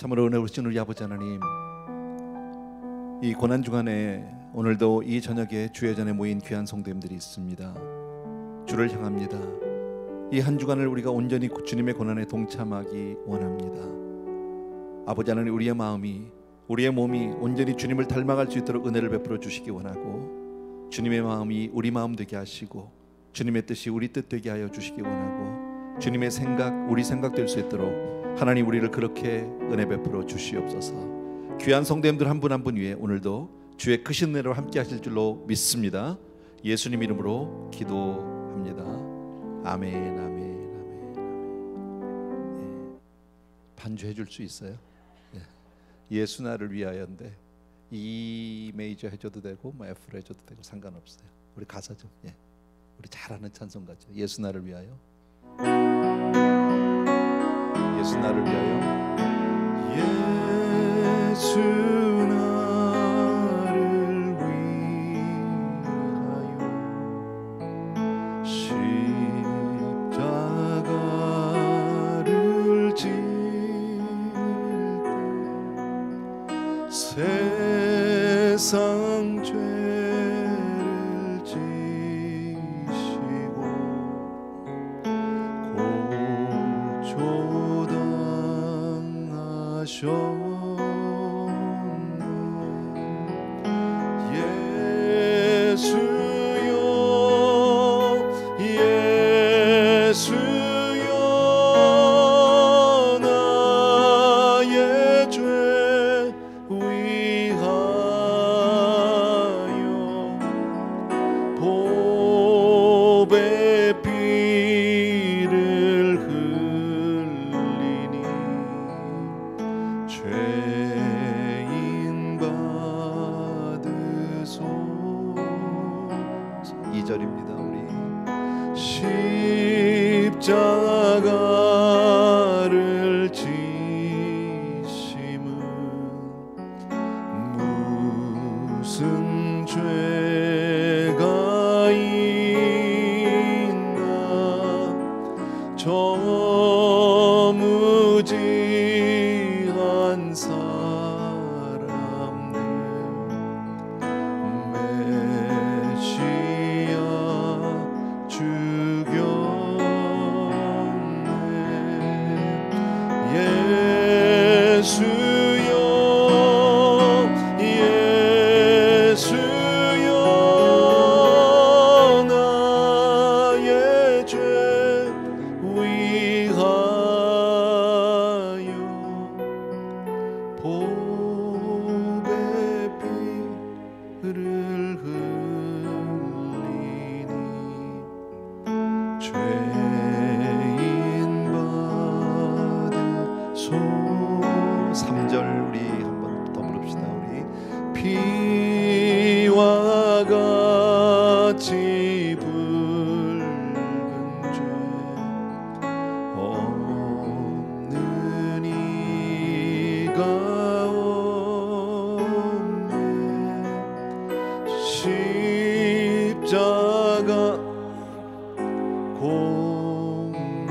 참으로 은혜로우신 우리 아버지 하나님, 이 고난주간에 오늘도 이 저녁에 주의 전에 모인 귀한 성도님들이 있습니다. 주를 향합니다. 이 한 주간을 우리가 온전히 주님의 고난에 동참하기 원합니다. 아버지 하나님, 우리의 마음이, 우리의 몸이 온전히 주님을 닮아갈 수 있도록 은혜를 베풀어 주시기 원하고, 주님의 마음이 우리 마음 되게 하시고 주님의 뜻이 우리 뜻 되게 하여 주시기 원하고, 주님의 생각 우리 생각 될 수 있도록 하나님 우리를 그렇게 은혜 베풀어 주시옵소서. 귀한 성도님들 한 분 한 분 위에 오늘도 주의 크신 은혜로 함께 하실 줄로 믿습니다. 예수님 이름으로 기도합니다. 아멘, 아멘, 아멘, 아멘. 반주해 줄 수 있어요? 예수 나를 위하여인데 E 메이저 해줘도 되고 뭐 F로 해줘도 되고 상관없어요. 우리 가사 좀, 우리 잘 아는 찬송가죠. 예수 나를 위하여. 예수 나를 위하여. 예수 나를 위하여 십자가를 질 때 세상 죄를 지시고 고초당하셨네. 예수여 예수여 나의 죄 위하여 보배 피를 흘리니 죄인 받으소. 2절입니다. 우리 십자가를 지심은 무슨 죄가 있나 저 무지한 사람들 메시아 죽였네. 예수여 예수여 나의 죄 위하여 보배 피를 흘리니 죄인 받으소. 3절 우리 한번 더 부릅시다. 우리 피와 같이 붉은 죄 없는 이가 없네. 십자가 공로로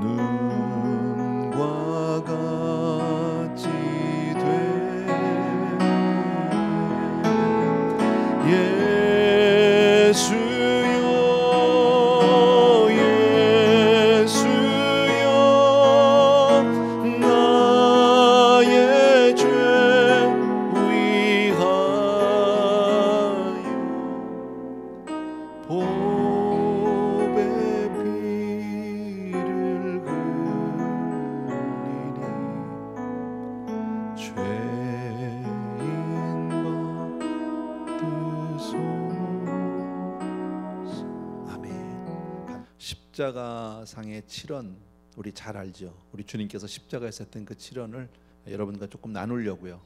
눈과 같이 돼. 예수여 예수여 나의 죄 위하여 보배 피를 흘리니 죄인 받으소. 아멘. 십자가상의 7원 우리 잘 알죠. 우리 주님께서 십자가에서 했던 그 7원을 여러분과 조금 나누려고요.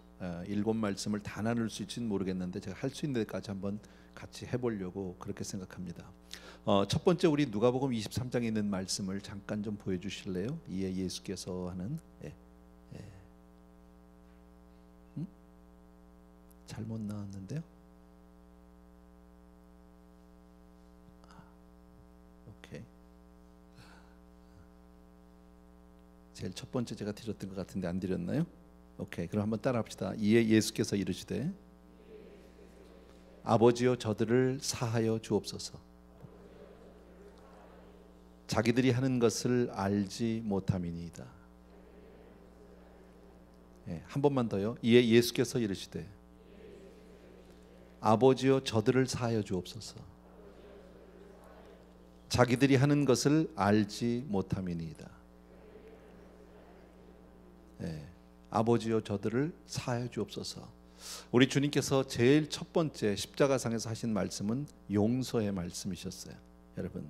7 말씀을 다 나눌 수 있지는 모르겠는데 제가 할 수 있는 데까지 한번 같이 해보려고 그렇게 생각합니다. 첫 번째 우리 누가복음 23장에 있는 말씀을 잠깐 좀 보여주실래요? 이에 예수께서 하는 잘못 나왔는데요. 오케이. 제일 첫 번째 제가 드렸던 것 같은데 안 드렸나요? 오케이, 그럼 한번 따라합시다. 이에 예수께서 이르시되 아버지여 저들을 사하여 주옵소서. 자기들이 하는 것을 알지 못함이니이다. 한 번만 더요. 이에 예수께서 이르시되 아버지여 저들을 사하여 주옵소서. 자기들이 하는 것을 알지 못함이니이다. 아버지여 저들을 사하여 주옵소서. 우리 주님께서 제일 첫 번째 십자가상에서 하신 말씀은 용서의 말씀이셨어요. 여러분,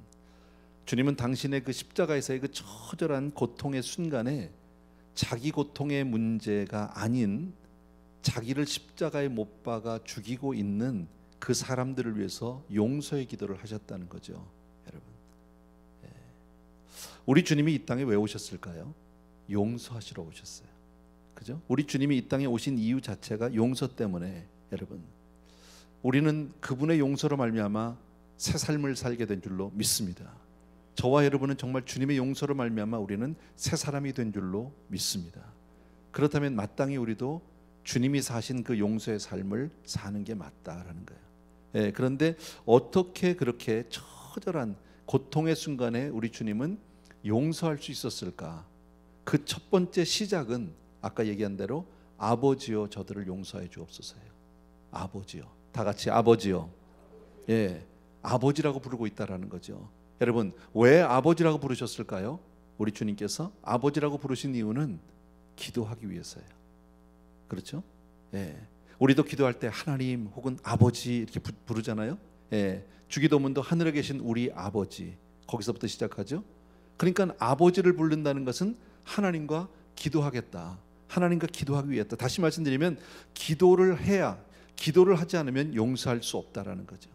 주님은 당신의 그 십자가에서의 그 처절한 고통의 순간에 자기 고통의 문제가 아닌 자기를 십자가에 못 박아 죽이고 있는 그 사람들을 위해서 용서의 기도를 하셨다는 거죠. 여러분, 우리 주님이 이 땅에 왜 오셨을까요? 용서하시러 오셨어요. 그죠? 우리 주님이 이 땅에 오신 이유 자체가 용서 때문에, 여러분, 우리는 그분의 용서로 말미암아 새 삶을 살게 된 줄로 믿습니다. 저와 여러분은 정말 주님의 용서로 말미암아 우리는 새 사람이 된 줄로 믿습니다. 그렇다면 마땅히 우리도 주님이 사신 그 용서의 삶을 사는 게 맞다라는 거예요. 그런데 어떻게 그렇게 처절한 고통의 순간에 우리 주님은 용서할 수 있었을까? 그 첫 번째 시작은 아까 얘기한 대로 아버지여 저들을 용서해 주옵소서예요. 아버지여, 다 같이 아버지여. 아버지라고 부르고 있다라는 거죠. 여러분, 왜 아버지라고 부르셨을까요? 우리 주님께서 아버지라고 부르신 이유는 기도하기 위해서예요. 그렇죠? 우리도 기도할 때 하나님 혹은 아버지 이렇게 부르잖아요. 주기도문도 하늘에 계신 우리 아버지, 거기서부터 시작하죠. 그러니까 아버지를 부른다는 것은 하나님과 기도하겠다, 하나님과 기도하기 위해서. 다시 말씀드리면 기도를 해야, 기도를 하지 않으면 용서할 수 없다라는 거죠.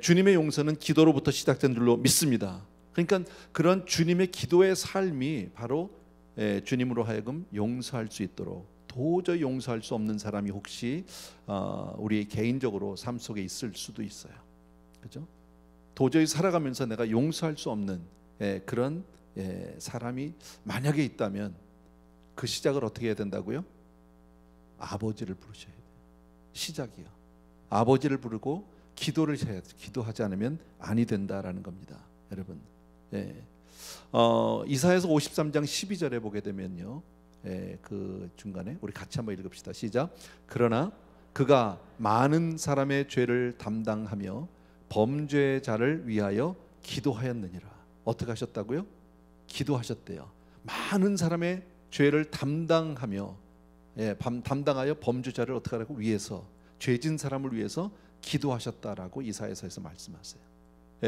주님의 용서는 기도로부터 시작된 줄로 믿습니다. 그러니까 그런 주님의 기도의 삶이 바로 주님으로 하여금 용서할 수 있도록, 도저히 용서할 수 없는 사람이 혹시 우리 개인적으로 삶 속에 있을 수도 있어요. 그렇죠? 도저히 살아가면서 내가 용서할 수 없는 그런 사람이 만약에 있다면 그 시작을 어떻게 해야 된다고요? 아버지를 부르셔야 돼요. 시작이요. 아버지를 부르고 기도를 해야 돼. 기도하지 않으면 아니 된다라는 겁니다. 여러분, 이사야서 53장 12절에 보게 되면요, 그 중간에 우리 같이 한번 읽읍시다. 시작. 그러나 그가 많은 사람의 죄를 담당하며 범죄자를 위하여 기도하였느니라. 어떻게 하셨다고요? 기도하셨대요. 많은 사람의 죄를 담당하며, 담당하여 범죄자를 어떻게 하라고? 위해서, 죄진 사람을 위해서 기도하셨다라고 이사야서에서 말씀하세요.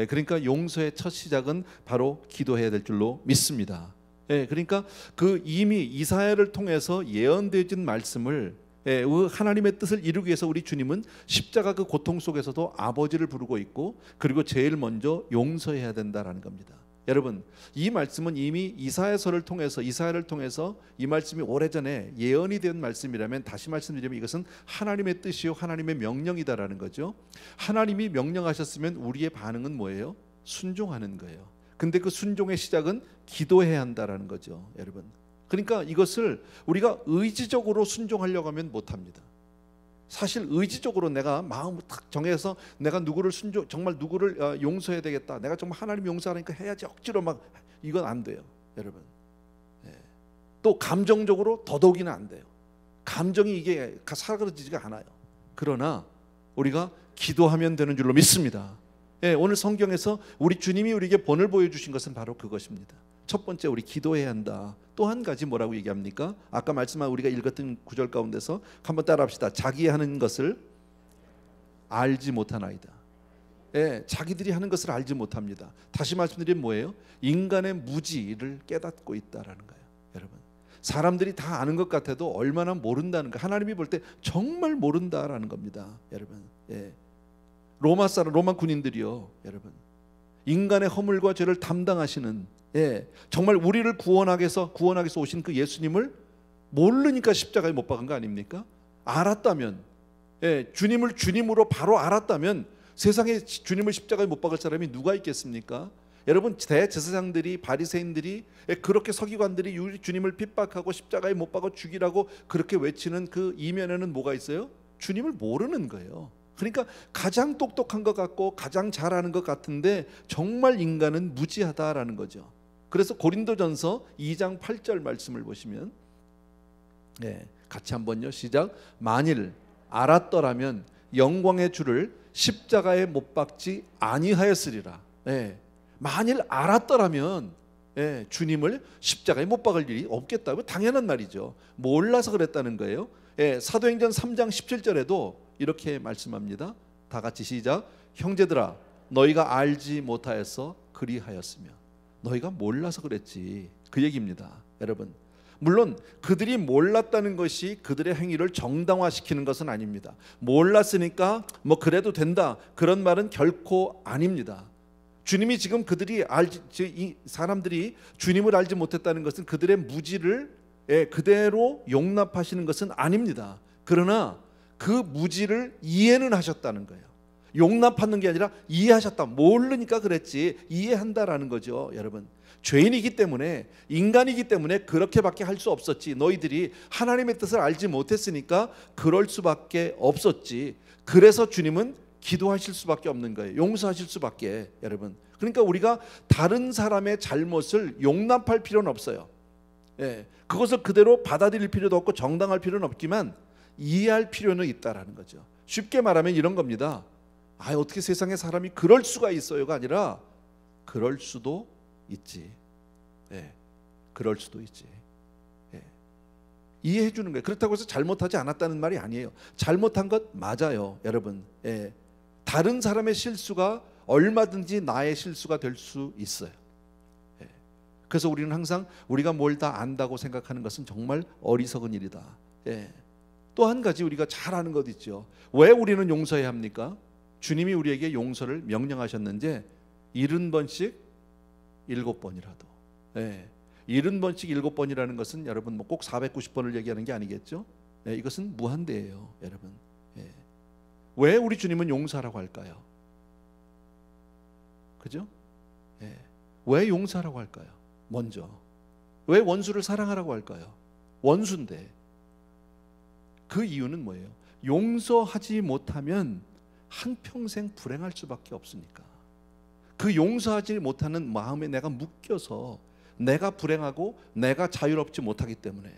그러니까 용서의 첫 시작은 바로 기도해야 될 줄로 믿습니다. 그러니까 그 이미 이사야를 통해서 예언되어진 말씀을, 하나님의 뜻을 이루기 위해서 우리 주님은 십자가 그 고통 속에서도 아버지를 부르고 있고, 그리고 제일 먼저 용서해야 된다라는 겁니다. 여러분, 이 말씀은 이미 이사야서를 통해서, 이사야를 통해서 이 말씀이 오래전에 예언이 된 말씀이라면, 다시 말씀드리면 이것은 하나님의 뜻이요 하나님의 명령이다라는 거죠. 하나님이 명령하셨으면 우리의 반응은 뭐예요? 순종하는 거예요. 근데 그 순종의 시작은 기도해야 한다라는 거죠, 여러분. 그러니까 이것을 우리가 의지적으로 순종하려고 하면 못합니다. 사실 의지적으로 내가 마음을 딱 정해서 내가 누구를 정말 누구를 용서해야 되겠다, 내가 정말 하나님 용서하니까 해야지, 억지로 막, 이건 안 돼요, 여러분. 또 감정적으로 더더욱이는 안 돼요. 감정이 이게 사그러지지가 않아요. 그러나 우리가 기도하면 되는 줄로 믿습니다. 오늘 성경에서 우리 주님이 우리에게 본을 보여주신 것은 바로 그것입니다. 첫 번째, 우리 기도해야 한다. 또 한 가지 뭐라고 얘기합니까? 아까 말씀한 우리가 읽었던 구절 가운데서 한번 따라합시다. 자기 하는 것을 알지 못하나이다. 자기들이 하는 것을 알지 못합니다. 다시 말씀드리면 뭐예요? 인간의 무지를 깨닫고 있다라는 거예요. 여러분, 사람들이 다 아는 것 같아도 얼마나 모른다는 거, 하나님이 볼 때 정말 모른다라는 겁니다. 여러분, 로마 군인들이요, 여러분, 인간의 허물과 죄를 담당하시는, 정말 우리를 구원하기 위해서 오신 그 예수님을 모르니까 십자가에 못 박은 거 아닙니까? 알았다면, 주님을 주님으로 바로 알았다면 세상에 주님을 십자가에 못 박을 사람이 누가 있겠습니까? 여러분, 대제사장들이, 바리새인들이, 그렇게 서기관들이 주님을 핍박하고 십자가에 못 박아 죽이라고 그렇게 외치는 그 이면에는 뭐가 있어요? 주님을 모르는 거예요. 그러니까 가장 똑똑한 것 같고 가장 잘하는 것 같은데 정말 인간은 무지하다라는 거죠. 그래서 고린도전서 2장 8절 말씀을 보시면, 같이 한번요, 시작. 만일 알았더라면 영광의 주를 십자가에 못 박지 아니하였으리라. 만일 알았더라면 주님을 십자가에 못 박을 일이 없겠다고, 당연한 말이죠. 몰라서 그랬다는 거예요. 사도행전 3장 17절에도 이렇게 말씀합니다. 다 같이 시작. 형제들아, 너희가 알지 못하여서 그리하였으며. 너희가 몰라서 그랬지, 그 얘기입니다. 여러분, 물론 그들이 몰랐다는 것이 그들의 행위를 정당화시키는 것은 아닙니다. 몰랐으니까 뭐 그래도 된다, 그런 말은 결코 아닙니다. 주님이 지금 이 사람들이 주님을 알지 못했다는 것은 그들의 무지를 그대로 용납하시는 것은 아닙니다. 그러나 그 무지를 이해는 하셨다는 거예요. 용납하는 게 아니라 이해하셨다. 모르니까 그랬지, 이해한다라는 거죠. 여러분, 죄인이기 때문에, 인간이기 때문에 그렇게밖에 할 수 없었지. 너희들이 하나님의 뜻을 알지 못했으니까 그럴 수밖에 없었지. 그래서 주님은 기도하실 수밖에 없는 거예요. 용서하실 수밖에. 여러분, 그러니까 우리가 다른 사람의 잘못을 용납할 필요는 없어요. 그것을 그대로 받아들일 필요도 없고 정당할 필요는 없지만 이해할 필요는 있다라는 거죠. 쉽게 말하면 이런 겁니다. 어떻게 세상에 사람이 그럴 수가 있어요가 아니라 그럴 수도 있지. 그럴 수도 있지. 이해해 주는 거예요. 그렇다고 해서 잘못하지 않았다는 말이 아니에요. 잘못한 것 맞아요, 여러분. 다른 사람의 실수가 얼마든지 나의 실수가 될 수 있어요. 그래서 우리는 항상 우리가 뭘 다 안다고 생각하는 것은 정말 어리석은 일이다. 또 한 가지 우리가 잘 아는 것 있죠. 왜 우리는 용서해야 합니까? 주님이 우리에게 용서를 명령하셨는지 70번씩 7번이라도. 70번씩 7번이라는 것은 여러분 뭐 꼭 490번을 얘기하는 게 아니겠죠. 이것은 무한대예요, 여러분. 왜 우리 주님은 용서하라고 할까요? 그죠? 왜 용서하라고 할까요? 먼저 왜 원수를 사랑하라고 할까요? 원수인데. 그 이유는 뭐예요? 용서하지 못하면 한평생 불행할 수밖에 없으니까. 그 용서하지 못하는 마음에 내가 묶여서 내가 불행하고 내가 자유롭지 못하기 때문에.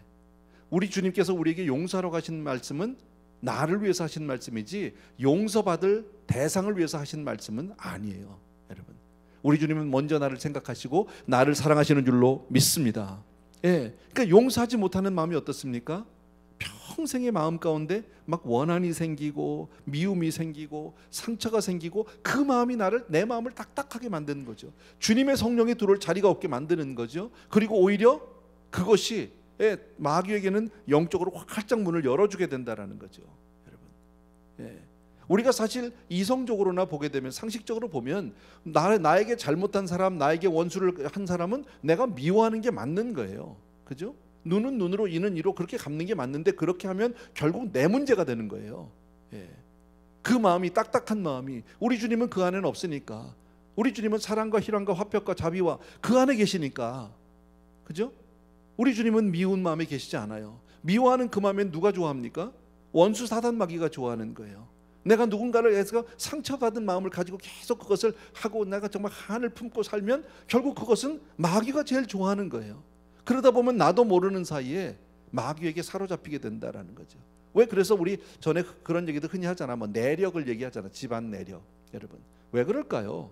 우리 주님께서 우리에게 용서하라고 하신 말씀은 나를 위해서 하신 말씀이지 용서받을 대상을 위해서 하신 말씀은 아니에요, 여러분. 우리 주님은 먼저 나를 생각하시고 나를 사랑하시는 줄로 믿습니다. 그러니까 용서하지 못하는 마음이 어떻습니까? 평생의 마음 가운데 막 원한이 생기고 미움이 생기고 상처가 생기고 그 마음이 내 마음을 딱딱하게 만드는 거죠. 주님의 성령이 들어올 자리가 없게 만드는 거죠. 그리고 오히려 그것이 마귀에게는 영적으로 활짝 문을 열어주게 된다라는 거죠, 여러분. 우리가 사실 이성적으로나 보게 되면, 상식적으로 보면 나에게 잘못한 사람, 나에게 원수를 한 사람은 내가 미워하는 게 맞는 거예요. 그죠? 눈은 눈으로 이는 이로 그렇게 갚는 게 맞는데 그렇게 하면 결국 내 문제가 되는 거예요. 그 마음이, 딱딱한 마음이, 우리 주님은 그 안에는 없으니까. 우리 주님은 사랑과 희락과 화평과 자비와 그 안에 계시니까. 그죠? 우리 주님은 미운 마음에 계시지 않아요. 미워하는 그 마음엔 누가 좋아합니까? 원수 사단 마귀가 좋아하는 거예요. 내가 누군가를 해서 상처받은 마음을 가지고 계속 그것을 하고 내가 정말 한을 품고 살면 결국 그것은 마귀가 제일 좋아하는 거예요. 그러다 보면 나도 모르는 사이에 마귀에게 사로잡히게 된다라는 거죠. 왜? 그래서 우리 전에 그런 얘기도 흔히 하잖아. 뭐 내력을 얘기하잖아. 집안 내력. 여러분, 왜 그럴까요?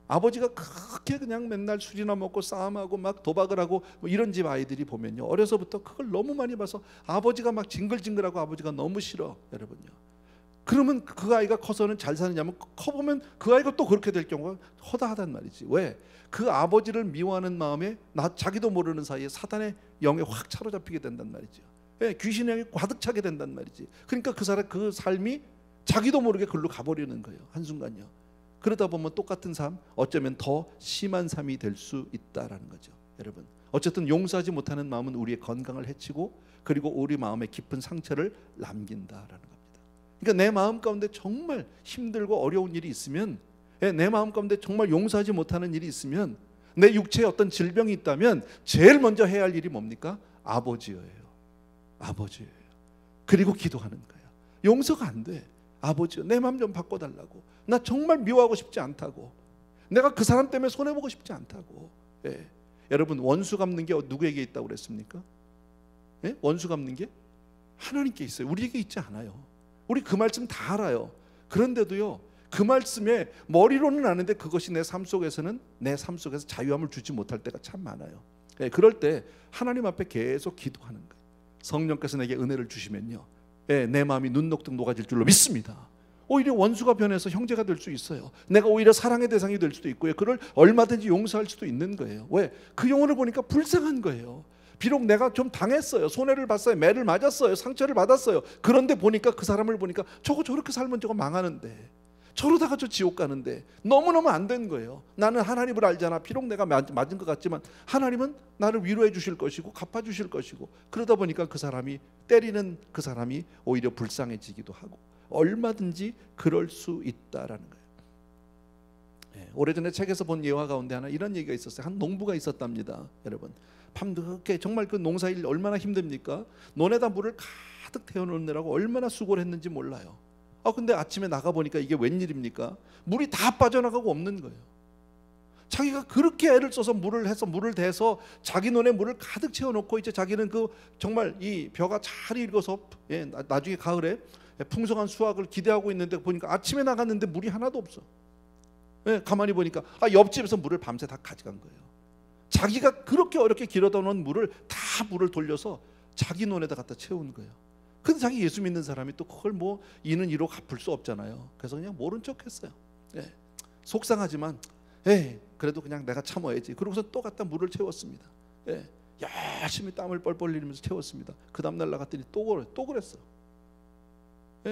아버지가 그렇게 그냥 맨날 술이나 먹고 싸움하고 막 도박을 하고 뭐 이런 집 아이들이 보면요, 어려서부터 그걸 너무 많이 봐서 아버지가 막 징글징글하고 아버지가 너무 싫어, 여러분요. 그러면 그 아이가 커서는 잘 사느냐면, 커보면 그 아이가 또 그렇게 될 경우가 허다하단 말이지. 왜? 그 아버지를 미워하는 마음에 자기도 모르는 사이에 사단의 영에 확 사로잡히게 된단 말이죠. 귀신의 영이 가득 차게 된단 말이지. 그러니까 그 삶이 자기도 모르게 글로 가버리는 거예요, 한순간요. 그러다 보면 똑같은 삶, 어쩌면 더 심한 삶이 될 수 있다라는 거죠, 여러분. 어쨌든 용서하지 못하는 마음은 우리의 건강을 해치고 그리고 우리 마음에 깊은 상처를 남긴다라는 겁니다. 그러니까 내 마음 가운데 정말 힘들고 어려운 일이 있으면 내 마음 가운데 정말 용서하지 못하는 일이 있으면, 내 육체에 어떤 질병이 있다면 제일 먼저 해야 할 일이 뭡니까? 아버지예요. 아버지예요. 그리고 기도하는 거예요. 용서가 안 돼. 아버지요, 내 마음 좀 바꿔달라고. 나 정말 미워하고 싶지 않다고. 내가 그 사람 때문에 손해보고 싶지 않다고. 여러분, 원수 갚는 게 누구에게 있다고 그랬습니까? 원수 갚는 게 하나님께 있어요. 우리에게 있지 않아요. 우리 그 말씀 다 알아요. 그런데도요, 그 말씀에 머리로는 아는데 그것이 내 삶 속에서 자유함을 주지 못할 때가 참 많아요. 그럴 때 하나님 앞에 계속 기도하는 거예요. 성령께서 내게 은혜를 주시면요, 내 마음이 눈 녹듯 녹아질 줄로 믿습니다. 오히려 원수가 변해서 형제가 될 수 있어요. 내가 오히려 사랑의 대상이 될 수도 있고요. 그걸 얼마든지 용서할 수도 있는 거예요. 왜? 그 영혼을 보니까 불쌍한 거예요. 비록 내가 좀 당했어요. 손해를 봤어요. 매를 맞았어요. 상처를 받았어요. 그런데 보니까 그 사람을 보니까 저렇게 살면 저거 망하는데, 저러다가 저 지옥 가는데 너무너무 안 된 거예요. 나는 하나님을 알잖아. 비록 내가 맞은 것 같지만 하나님은 나를 위로해 주실 것이고 갚아주실 것이고, 그러다 보니까 그 사람이, 때리는 그 사람이 오히려 불쌍해지기도 하고, 얼마든지 그럴 수 있다라는 거예요. 오래전에 책에서 본 예화 가운데 하나 이런 얘기가 있었어요. 한 농부가 있었답니다. 여러분, 밤늦게, 정말 그 농사일 얼마나 힘듭니까? 논에다 물을 가득 태워놓느라고 얼마나 수고를 했는지 몰라요. 근데 아침에 나가보니까 이게 웬일입니까? 물이 다 빠져나가고 없는 거예요. 자기가 그렇게 애를 써서 물을 대서 자기 논에 물을 가득 채워놓고, 이제 자기는 그 정말 이 벼가 잘 익어서 나중에 가을에 풍성한 수확을 기대하고 있는데, 보니까 아침에 나갔는데 물이 하나도 없어. 가만히 보니까 옆집에서 물을 밤새 다 가져간 거예요. 자기가 그렇게 어렵게 길어다 놓은 물을 돌려서 자기 논에다 갖다 채운 거예요. 근데 자기 예수 믿는 사람이 또 그걸 뭐 이는 이로 갚을 수 없잖아요. 그래서 그냥 모른 척 했어요. 속상하지만 그래도 그냥 내가 참아야지. 그러고서 또 갖다 물을 채웠습니다. 열심히 땀을 뻘뻘 흘리면서 채웠습니다. 그 다음날 나갔더니 또 그랬어요.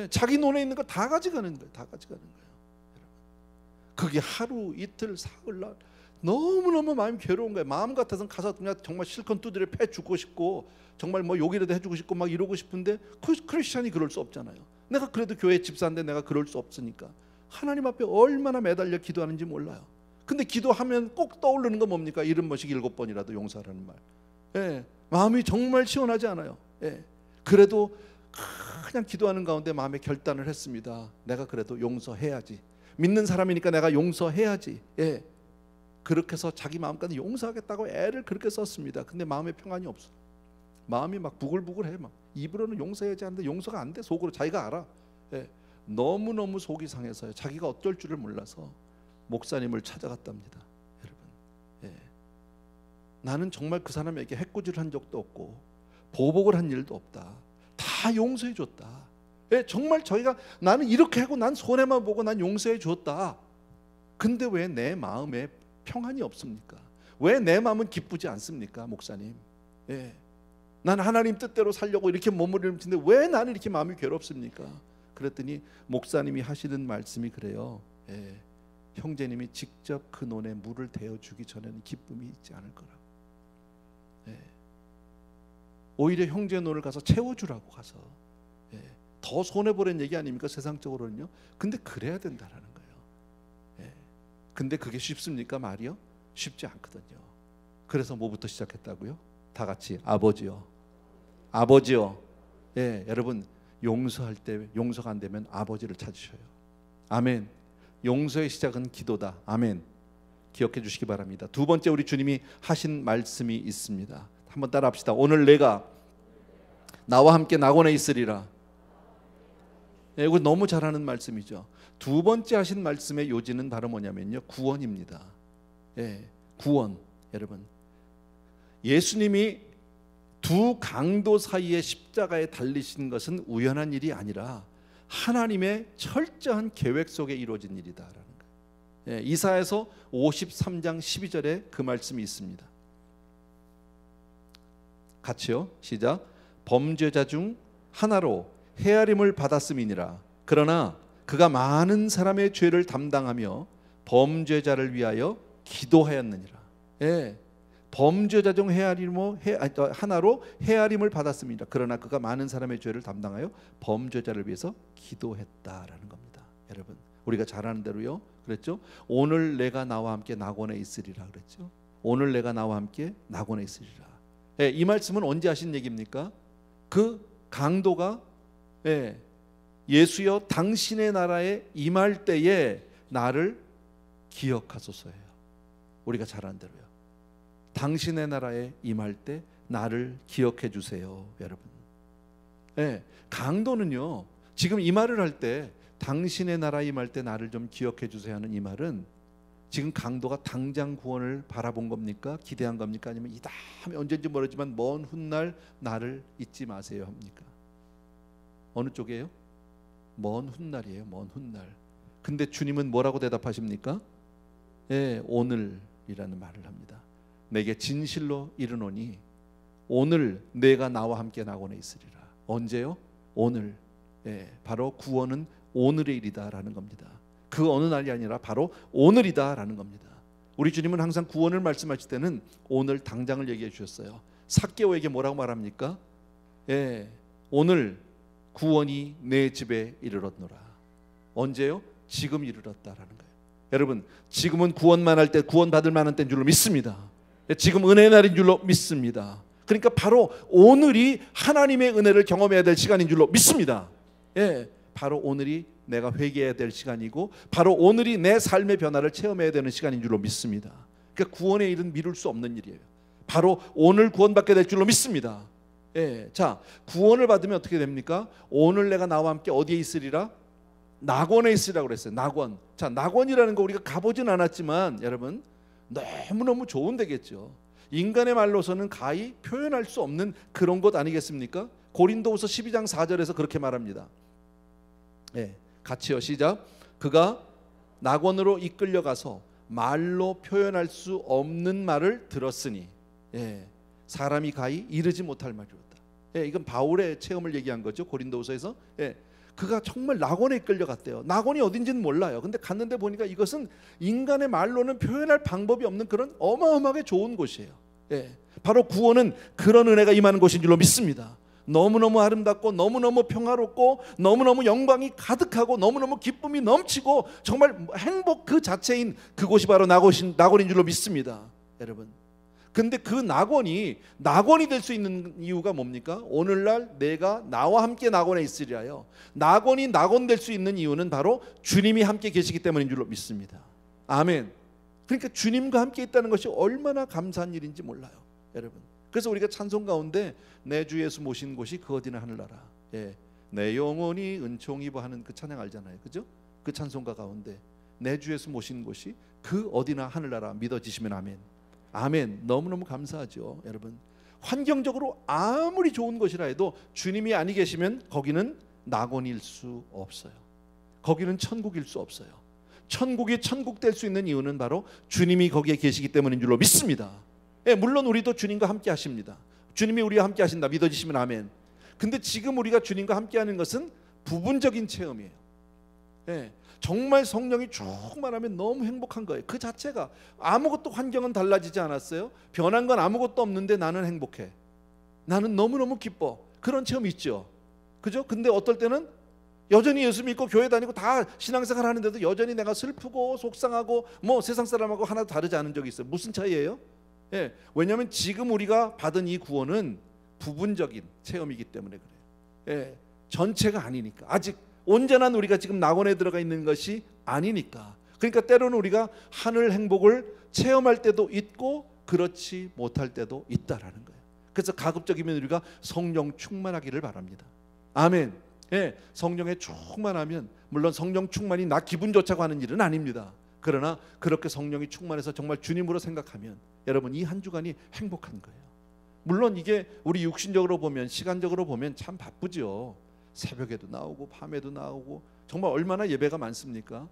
자기 논에 있는 거 다 가져가는 거예요. 다 가져가는 거예요. 그게 하루, 이틀, 사흘날 너무너무 마음이 괴로운 거예요. 마음 같아서는 가서 그냥 정말 실컷 두드려 패 죽고 싶고, 정말 뭐 욕이라도 해주고 싶고 막 이러고 싶은데, 크리스찬이 그럴 수 없잖아요. 내가 그래도 교회 집사인데 내가 그럴 수 없으니까 하나님 앞에 얼마나 매달려 기도하는지 몰라요. 근데 기도하면 꼭 떠오르는 건 뭡니까? 70번씩 7번이라도 용서하라는 말. 마음이 정말 시원하지 않아요. 그래도 그냥 기도하는 가운데 마음에 결단을 했습니다. 내가 그래도 용서해야지. 믿는 사람이니까 내가 용서해야지. 그렇게 해서 자기 마음까지 용서하겠다고 애를 그렇게 썼습니다. 근데 마음에 평안이 없어. 마음이 막 부글부글해. 막 입으로는 용서해야지 하는데 용서가 안 돼. 속으로 자기가 알아. 너무너무 속이 상해서요. 자기가 어쩔 줄을 몰라서 목사님을 찾아갔답니다. 여러분, 나는 정말 그 사람에게 해코지를 한 적도 없고 보복을 한 일도 없다. 다 용서해 줬다. 정말 저희가, 나는 이렇게 하고 난 손해만 보고 난 용서해 줬다. 근데 왜 내 마음에 평안이 없습니까? 왜 내 마음은 기쁘지 않습니까, 목사님? 난 하나님 뜻대로 살려고 이렇게 몸부림을 치는데 왜 나는 이렇게 마음이 괴롭습니까? 그랬더니 목사님이 하시는 말씀이 그래요. 형제님이 직접 그 논에 물을 대어주기 전에는 기쁨이 있지 않을 거라고. 오히려 형제 논을 가서 채워주라고 가서, 더 손해보는 얘기 아닙니까, 세상적으로는요. 근데 그래야 된다라는 거예요. 근데 그게 쉽습니까, 말이요? 쉽지 않거든요. 그래서 뭐부터 시작했다고요? 다 같이 아버지요, 아버지요. 여러분, 용서할 때 용서가 안 되면 아버지를 찾으셔요. 아멘. 용서의 시작은 기도다. 아멘. 기억해 주시기 바랍니다. 두 번째, 우리 주님이 하신 말씀이 있습니다. 한번 따라합시다. 오늘 내가 나와 함께 낙원에 있으리라. 이거 너무 잘하는 말씀이죠. 두 번째 하신 말씀의 요지는 바로 뭐냐면요, 구원입니다. 구원. 여러분, 예수님이 두 강도 사이에 십자가에 달리신 것은 우연한 일이 아니라 하나님의 철저한 계획 속에 이루어진 일이다라는 거예요. 이사야서 53장 12절에 그 말씀이 있습니다. 같이요, 시작. 범죄자 중 하나로 헤아림을 받았음이니라. 그러나 그가 많은 사람의 죄를 담당하며 범죄자를 위하여 기도하였느니라. 범죄자 중 하나로 헤아림을 받았습니다. 그러나 그가 많은 사람의 죄를 담당하여 범죄자를 위해서 기도했다라는 겁니다. 여러분, 우리가 잘 아는 대로요. 그랬죠? 오늘 내가 나와 함께 낙원에 있으리라 그랬죠. 오늘 내가 나와 함께 낙원에 있으리라. 예, 이 말씀은 언제 하신 얘기입니까? 그 강도가 예수여 당신의 나라에 임할 때에 나를 기억하소서예요. 우리가 잘 아는 대로요. 당신의 나라에 임할 때 나를 기억해 주세요, 여러분. 강도는요, 지금 이 말을 할 때 당신의 나라에 임할 때 나를 좀 기억해 주세요 하는 이 말은 지금 강도가 당장 구원을 바라본 겁니까? 기대한 겁니까? 아니면 이 다음에 언제인지 모르지만 먼 훗날 나를 잊지 마세요 합니까? 어느 쪽이에요? 먼 훗날이에요. 먼 훗날. 근데 주님은 뭐라고 대답하십니까? 오늘이라는 말을 합니다. 내게 진실로 이르노니 오늘 내가 나와 함께 낙원에 있으리라. 언제요? 오늘. 바로 구원은 오늘의 일이다라는 겁니다. 그 어느 날이 아니라 바로 오늘이다라는 겁니다. 우리 주님은 항상 구원을 말씀하실 때는 오늘 당장을 얘기해 주셨어요. 삭개오에게 뭐라고 말합니까? 오늘 구원이 내 집에 이르렀노라. 언제요? 지금 이르렀다라는 거예요. 여러분, 지금은 구원만 할 때, 구원 받을 만한 때인 줄로 믿습니다. 지금 은혜의 날인 줄로 믿습니다. 그러니까 바로 오늘이 하나님의 은혜를 경험해야 될 시간인 줄로 믿습니다. 바로 오늘이 내가 회개해야 될 시간이고 바로 오늘이 내 삶의 변화를 체험해야 되는 시간인 줄로 믿습니다. 그러니까 구원의 일은 미룰 수 없는 일이에요. 바로 오늘 구원받게 될 줄로 믿습니다. 자, 구원을 받으면 어떻게 됩니까? 오늘 내가 나와 함께 어디에 있으리라? 낙원에 있으리라고 그랬어요. 낙원. 자, 낙원이라는 거 우리가 가보진 않았지만 여러분 너무너무 좋은 데겠죠. 인간의 말로서는 가히 표현할 수 없는 그런 곳 아니겠습니까? 고린도후서 12장 4절에서 그렇게 말합니다. 같이요, 시작. 그가 낙원으로 이끌려가서 말로 표현할 수 없는 말을 들었으니 사람이 가히 이르지 못할 말이었다. 이건 바울의 체험을 얘기한 거죠. 고린도후서에서. 그가 정말 낙원에 이끌려갔대요. 낙원이 어딘지는 몰라요. 근데 갔는데 보니까 이것은 인간의 말로는 표현할 방법이 없는 그런 어마어마하게 좋은 곳이에요. 바로 구원은 그런 은혜가 임하는 곳인 줄로 믿습니다. 너무너무 아름답고 너무너무 평화롭고 너무너무 영광이 가득하고 너무너무 기쁨이 넘치고 정말 행복 그 자체인 그곳이 바로 낙원인 줄로 믿습니다, 여러분. 근데 그 낙원이 될 수 있는 이유가 뭡니까? 오늘날 내가 나와 함께 낙원에 있으리라요. 낙원이 낙원 될 수 있는 이유는 바로 주님이 함께 계시기 때문인 줄로 믿습니다. 아멘. 그러니까 주님과 함께 있다는 것이 얼마나 감사한 일인지 몰라요, 여러분. 그래서 우리가 찬송 가운데 내 주 예수 모신 곳이 그 어디나 하늘나라, 내 영혼이 은총 입어 하는 그 찬양 알잖아요, 그죠? 그 찬송가 가운데 내 주 예수 모신 곳이 그 어디나 하늘나라 믿어지시면 아멘. 아멘. 너무너무 감사하죠, 여러분. 환경적으로 아무리 좋은 곳이라 해도 주님이 아니 계시면 거기는 낙원일 수 없어요. 거기는 천국일 수 없어요. 천국이 천국 될 수 있는 이유는 바로 주님이 거기에 계시기 때문인 줄로 믿습니다. 물론 우리도 주님과 함께 하십니다. 주님이 우리와 함께 하신다 믿어지시면 아멘. 근데 지금 우리가 주님과 함께 하는 것은 부분적인 체험이에요. 정말 성령이 충만하면 너무 행복한 거예요. 그 자체가 아무것도 환경은 달라지지 않았어요. 변한 건 아무것도 없는데 나는 행복해. 나는 너무너무 기뻐. 그런 체험이 있죠, 그죠? 근데 어떨 때는 여전히 예수 믿고 교회 다니고 다 신앙생활 하는데도 여전히 내가 슬프고 속상하고 뭐 세상 사람하고 하나도 다르지 않은 적이 있어요. 무슨 차이예요? 왜냐하면 지금 우리가 받은 이 구원은 부분적인 체험이기 때문에 그래요. 전체가 아니니까. 아직 온전한 우리가 지금 낙원에 들어가 있는 것이 아니니까. 그러니까 때로는 우리가 하늘 행복을 체험할 때도 있고 그렇지 못할 때도 있다라는 거예요. 그래서 가급적이면 우리가 성령 충만하기를 바랍니다. 아멘. 성령에 충만하면, 물론 성령 충만이 나 기분 좋자고 하는 일은 아닙니다. 그러나 그렇게 성령이 충만해서 정말 주님으로 생각하면 여러분 이 한 주간이 행복한 거예요. 물론 이게 우리 육신적으로 보면, 시간적으로 보면 참 바쁘죠. 새벽에도 나오고 밤에도 나오고 정말 얼마나 예배가 많습니까?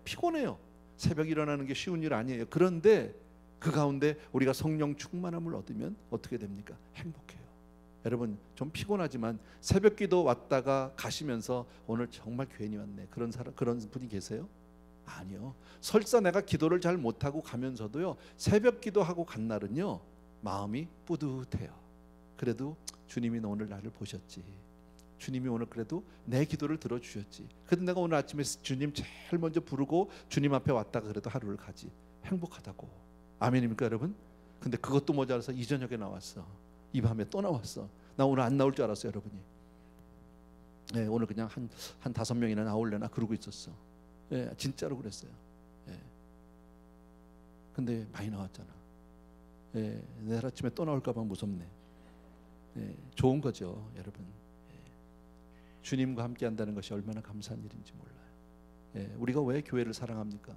피곤해요. 새벽에 일어나는 게 쉬운 일 아니에요. 그런데 그 가운데 우리가 성령 충만함을 얻으면 어떻게 됩니까? 행복해요. 여러분 좀 피곤하지만 새벽기도 왔다가 가시면서 오늘 정말 괜히 왔네, 그런 분이 계세요? 아니요. 설사 내가 기도를 잘 못하고 가면서도요, 새벽기도 하고 간 날은요 마음이 뿌듯해요. 그래도 주님이 오늘 나를 보셨지, 주님이 오늘 그래도 내 기도를 들어주셨지. 그래도 내가 오늘 아침에 주님 제일 먼저 부르고 주님 앞에 왔다가 그래도 하루를 가지. 행복하다고. 아멘입니까 여러분? 근데 그것도 모자라서 이 저녁에 나왔어. 이 밤에 또 나왔어. 나 오늘 안 나올 줄 알았어요 여러분이. 예, 오늘 그냥 한 5명이나 나올래나 그러고 있었어. 예, 진짜로 그랬어요. 예. 근데 많이 나왔잖아. 예, 내일 아침에 또 나올까 봐 무섭네. 예, 좋은 거죠 여러분. 예, 주님과 함께 한다는 것이 얼마나 감사한 일인지 몰라요. 예, 우리가 왜 교회를 사랑합니까?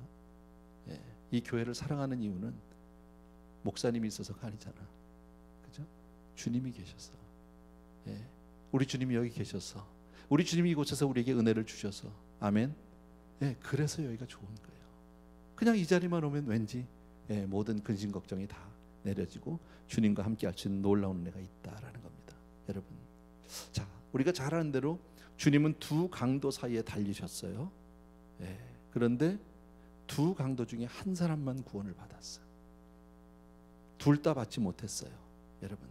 예, 이 교회를 사랑하는 이유는 목사님이 있어서가 아니잖아. 그죠? 주님이 계셔서. 예, 우리 주님이 여기 계셔서, 우리 주님이 이곳에서 우리에게 은혜를 주셔서. 아멘. 예, 그래서 여기가 좋은 거예요. 그냥 이 자리만 오면 왠지 예, 모든 근심 걱정이 다 내려지고 주님과 함께 할 수 있는 놀라운 은혜가 있다라는 겁니다. 여러분, 자, 우리가 잘 아는 대로 주님은 두 강도 사이에 달리셨어요. 예, 그런데 두 강도 중에 한 사람만 구원을 받았어요. 둘 다 받지 못했어요. 여러분,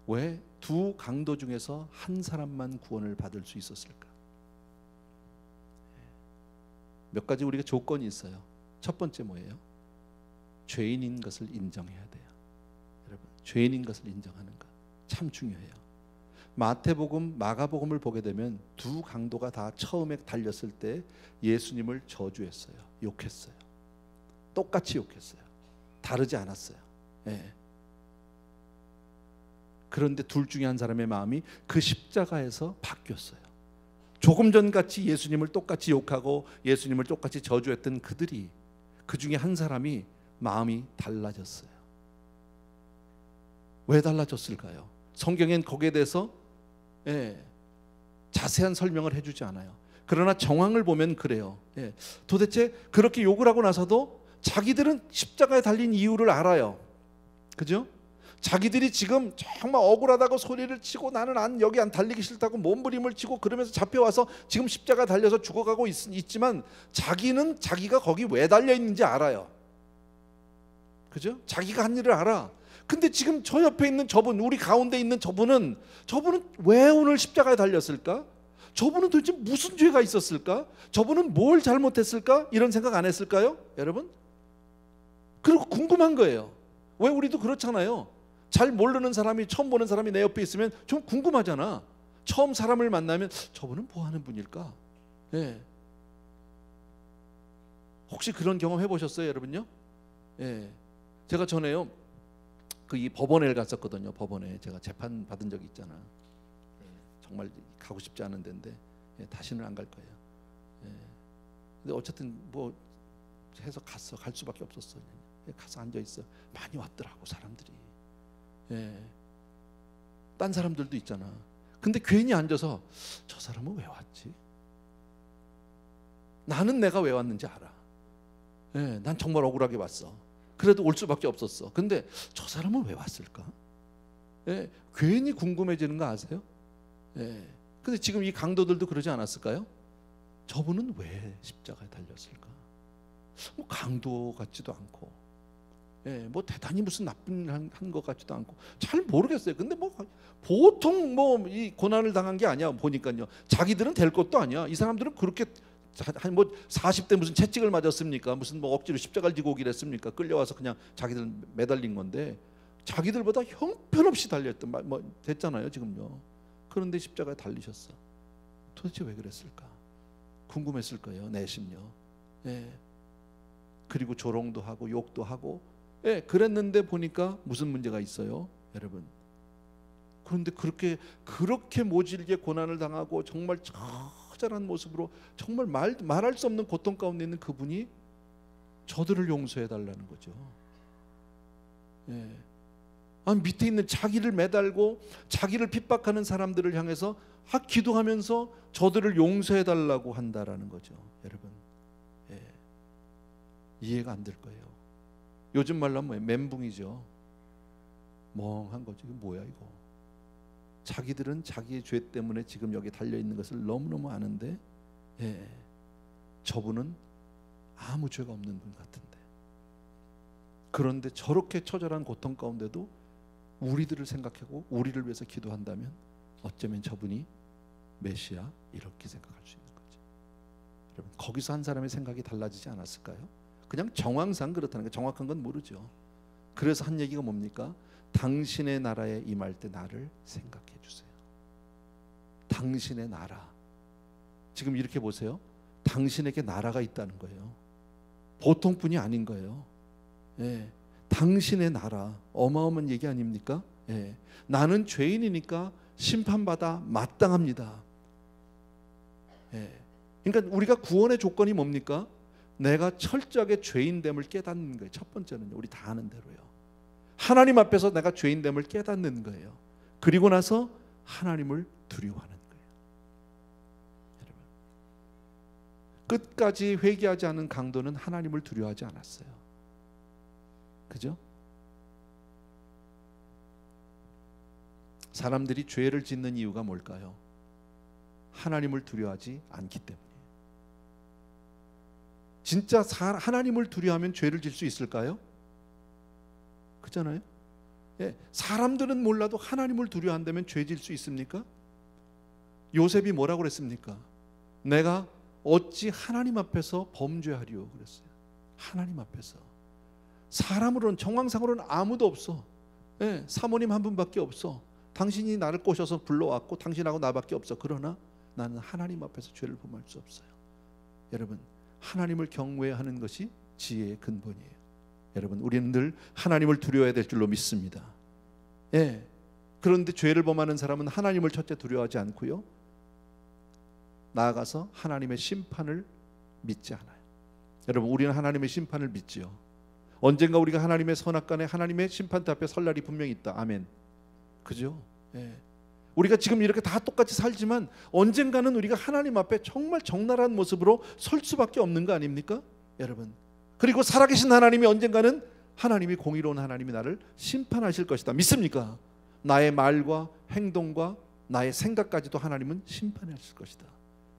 왜 두 강도 중에서 한 사람만 구원을 받을 수 있었을까? 몇 가지 우리가 조건이 있어요. 첫 번째 뭐예요? 죄인인 것을 인정해야 돼요. 여러분, 죄인인 것을 인정하는 것 참 중요해요. 마태복음, 마가복음을 보게 되면 두 강도가 다 처음에 달렸을 때 예수님을 저주했어요. 욕했어요. 똑같이 욕했어요. 다르지 않았어요. 예. 그런데 둘 중에 한 사람의 마음이 그 십자가에서 바뀌었어요. 조금 전같이 예수님을 똑같이 욕하고 예수님을 똑같이 저주했던 그들이, 그 중에 한 사람이 마음이 달라졌어요. 왜 달라졌을까요? 성경엔 거기에 대해서 자세한 설명을 해주지 않아요. 그러나 정황을 보면 그래요. 도대체 그렇게 욕을 하고 나서도 자기들은 십자가에 달린 이유를 알아요. 그죠? 자기들이 지금 정말 억울하다고 소리를 치고 나는 여기 안 달리기 싫다고 몸부림을 치고 그러면서 잡혀와서 지금 십자가 달려서 죽어가고 있지만 자기는 자기가 거기 왜 달려 있는지 알아요. 그죠? 자기가 한 일을 알아. 근데 지금 저 옆에 있는 저분, 우리 가운데 있는 저분은 왜 오늘 십자가에 달렸을까? 저분은 도대체 무슨 죄가 있었을까? 저분은 뭘 잘못했을까? 이런 생각 안 했을까요? 여러분? 그리고 궁금한 거예요. 왜 우리도 그렇잖아요. 잘 모르는 사람이, 처음 보는 사람이 내 옆에 있으면 좀 궁금하잖아. 처음 사람을 만나면 저분은 뭐 하는 분일까? 예. 혹시 그런 경험 해보셨어요, 여러분요? 예. 제가 전에요, 이 법원에 갔었거든요. 법원에 제가 재판 받은 적이 있잖아. 예. 정말 가고 싶지 않은 데인데 다시는 안 갈 거예요. 예. 근데 어쨌든 뭐 해서 갔어. 갈 수밖에 없었어. 가서 앉아 있어. 많이 왔더라고 사람들이. 예. 딴 사람들도 있잖아. 근데 괜히 앉아서 저 사람은 왜 왔지? 나는 내가 왜 왔는지 알아. 예, 난 정말 억울하게 왔어. 그래도 올 수밖에 없었어. 근데 저 사람은 왜 왔을까? 예, 괜히 궁금해지는 거 아세요? 예. 근데 지금 이 강도들도 그러지 않았을까요? 저분은 왜 십자가에 달렸을까? 뭐 강도 같지도 않고, 예, 뭐 대단히 무슨 나쁜 한 것 같지도 않고 잘 모르겠어요. 근데 뭐 보통 뭐 이 고난을 당한 게 아니야. 보니까요, 자기들은 될 것도 아니야. 이 사람들은 그렇게 뭐 40대 무슨 채찍을 맞았습니까? 무슨 뭐 억지로 십자가를 지고 오기를 했습니까? 끌려와서 그냥 자기들 매달린 건데 자기들보다 형편없이 달렸던 뭐 됐잖아요 지금요. 그런데 십자가에 달리셨어. 도대체 왜 그랬을까? 궁금했을 거예요, 내심요. 예. 그리고 조롱도 하고 욕도 하고, 예, 그랬는데 보니까 무슨 문제가 있어요, 여러분? 그런데 그렇게 모질게 고난을 당하고 정말 처절한 모습으로 정말 말할 수 없는 고통 가운데 있는 그분이 저들을 용서해 달라는 거죠. 예. 아니, 밑에 있는 자기를 매달고 자기를 핍박하는 사람들을 향해서 기도하면서 저들을 용서해 달라고 한다라는 거죠, 여러분. 예. 이해가 안 될 거예요. 요즘 말로 하면 멘붕이죠. 멍한 거죠. 이거 뭐야 이거. 자기들은 자기의 죄 때문에 지금 여기 달려 있는 것을 너무너무 아는데, 예, 저분은 아무 죄가 없는 분 같은데, 그런데 저렇게 처절한 고통 가운데도 우리들을 생각하고 우리를 위해서 기도한다면 어쩌면 저분이 메시아 이렇게 생각할 수 있는 거죠. 여러분 거기서 한 사람의 생각이 달라지지 않았을까요? 그냥 정황상 그렇다는 게 정확한 건 모르죠. 그래서 한 얘기가 뭡니까? 당신의 나라에 임할 때 나를 생각해 주세요. 당신의 나라. 지금 이렇게 보세요. 당신에게 나라가 있다는 거예요. 보통 분이 아닌 거예요. 예, 당신의 나라. 어마어마한 얘기 아닙니까? 예, 나는 죄인이니까 심판받아 마땅합니다. 예, 그러니까 우리가 구원의 조건이 뭡니까? 내가 철저하게 죄인됨을 깨닫는 거예요. 첫 번째는요, 우리 다 아는 대로요. 하나님 앞에서 내가 죄인됨을 깨닫는 거예요. 그리고 나서 하나님을 두려워하는 거예요. 여러분, 끝까지 회개하지 않은 강도는 하나님을 두려워하지 않았어요. 그죠? 사람들이 죄를 짓는 이유가 뭘까요? 하나님을 두려워하지 않기 때문이에요. 진짜 하나님을 두려워하면 죄를 질 수 있을까요? 그렇잖아요. 예, 사람들은 몰라도 하나님을 두려워한다면 죄 질 수 있습니까? 요셉이 뭐라고 그랬습니까? 내가 어찌 하나님 앞에서 범죄하리요 그랬어요. 하나님 앞에서. 사람으로는 정황상으로는 아무도 없어. 예, 사모님 한 분밖에 없어. 당신이 나를 꼬셔서 불러왔고 당신하고 나밖에 없어. 그러나 나는 하나님 앞에서 죄를 범할 수 없어요. 여러분, 하나님을 경외하는 것이 지혜의 근본이에요. 여러분, 우리는 늘 하나님을 두려워해야 될 줄로 믿습니다. 예. 그런데 죄를 범하는 사람은 하나님을 첫째 두려워하지 않고요, 나아가서 하나님의 심판을 믿지 않아요. 여러분, 우리는 하나님의 심판을 믿지요. 언젠가 우리가 하나님의 선악간에 하나님의 심판대 앞에 설 날이 분명히 있다. 아멘. 그죠? 예. 우리가 지금 이렇게 다 똑같이 살지만 언젠가는 우리가 하나님 앞에 정말 적나라한 모습으로 설 수밖에 없는 거 아닙니까? 여러분, 그리고 살아계신 하나님이 언젠가는 하나님이 공의로운 하나님이 나를 심판하실 것이다. 믿습니까? 나의 말과 행동과 나의 생각까지도 하나님은 심판하실 것이다.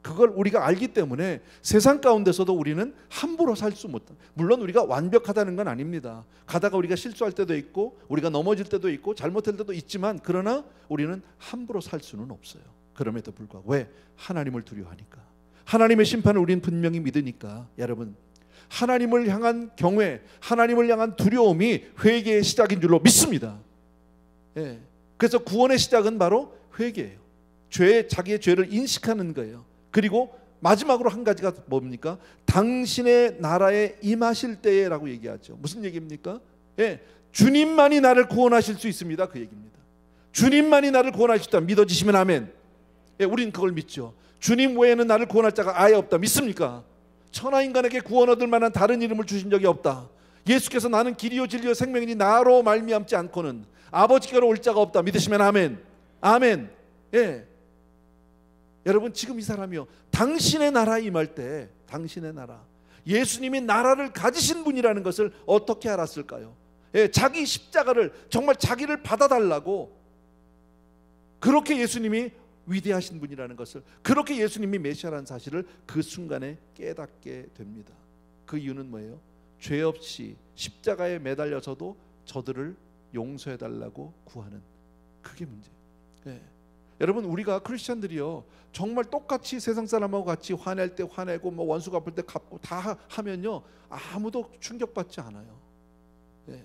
그걸 우리가 알기 때문에 세상 가운데서도 우리는 함부로 살 수 못다. 물론 우리가 완벽하다는 건 아닙니다. 가다가 우리가 실수할 때도 있고 우리가 넘어질 때도 있고 잘못할 때도 있지만, 그러나 우리는 함부로 살 수는 없어요. 그럼에도 불구하고. 왜? 하나님을 두려워하니까. 하나님의 심판을 우리는 분명히 믿으니까. 여러분, 하나님을 향한 경외, 하나님을 향한 두려움이 회개의 시작인 줄로 믿습니다. 예. 그래서 구원의 시작은 바로 회개예요. 자기의 죄를 인식하는 거예요. 그리고 마지막으로 한 가지가 뭡니까? 당신의 나라에 임하실 때라고 얘기하죠. 무슨 얘기입니까? 예, 주님만이 나를 구원하실 수 있습니다. 그 얘기입니다. 주님만이 나를 구원하실 수 있다. 믿어지시면 아멘. 예, 우린 그걸 믿죠. 주님 외에는 나를 구원할 자가 아예 없다. 믿습니까? 천하인간에게 구원 얻을 만한 다른 이름을 주신 적이 없다. 예수께서 나는 길이요 진리요 생명이니 나로 말미암지 않고는 아버지께로 올 자가 없다. 믿으시면 아멘. 아멘. 예. 여러분, 지금 이 사람이요, 당신의 나라에 임할 때, 당신의 나라, 예수님이 나라를 가지신 분이라는 것을 어떻게 알았을까요? 예, 자기 십자가를, 정말 자기를 받아달라고, 그렇게 예수님이 위대하신 분이라는 것을, 그렇게 예수님이 메시아라는 사실을 그 순간에 깨닫게 됩니다. 그 이유는 뭐예요? 죄 없이 십자가에 매달려서도 저들을 용서해달라고 구하는, 그게 문제예요. 예. 여러분, 우리가 크리스찬들이요, 정말 똑같이 세상 사람하고 같이 화낼 때 화내고 뭐 원수 갚을 때 갚고 다 하면요, 아무도 충격받지 않아요. 예.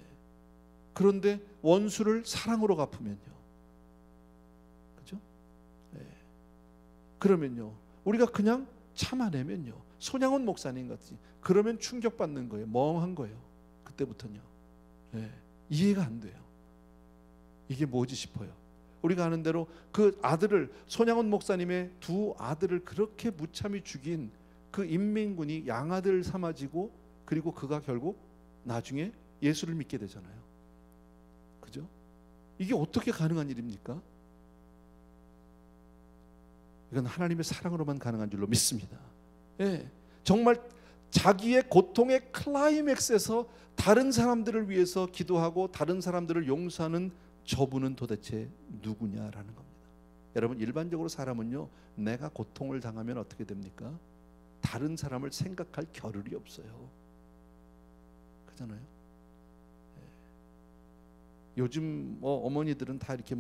그런데 원수를 사랑으로 갚으면요, 그죠? 예. 그러면요, 우리가 그냥 참아내면요, 손양훈 목사님 같이, 그러면 충격받는 거예요. 멍한 거예요. 그때부터는요. 예. 이해가 안 돼요. 이게 뭐지 싶어요. 우리가 아는 대로 그 아들을, 손양훈 목사님의 두 아들을 그렇게 무참히 죽인 그 인민군이 양아들 삼아지고, 그리고 그가 결국 나중에 예수를 믿게 되잖아요. 그죠? 이게 어떻게 가능한 일입니까? 이건 하나님의 사랑으로만 가능한 줄로 믿습니다. 예, 정말 자기의 고통의 클라이맥스에서 다른 사람들을 위해서 기도하고 다른 사람들을 용서하는 저분은 도대체 누구냐라는 겁니다. 여러분, 일반적으로 사람은요, 내가 고통을 당하면 어떻게 됩니까? 다른 사람을 생각할 겨를이 없어요. 그렇잖아요. 예. 요즘 어머니들은 다 이렇게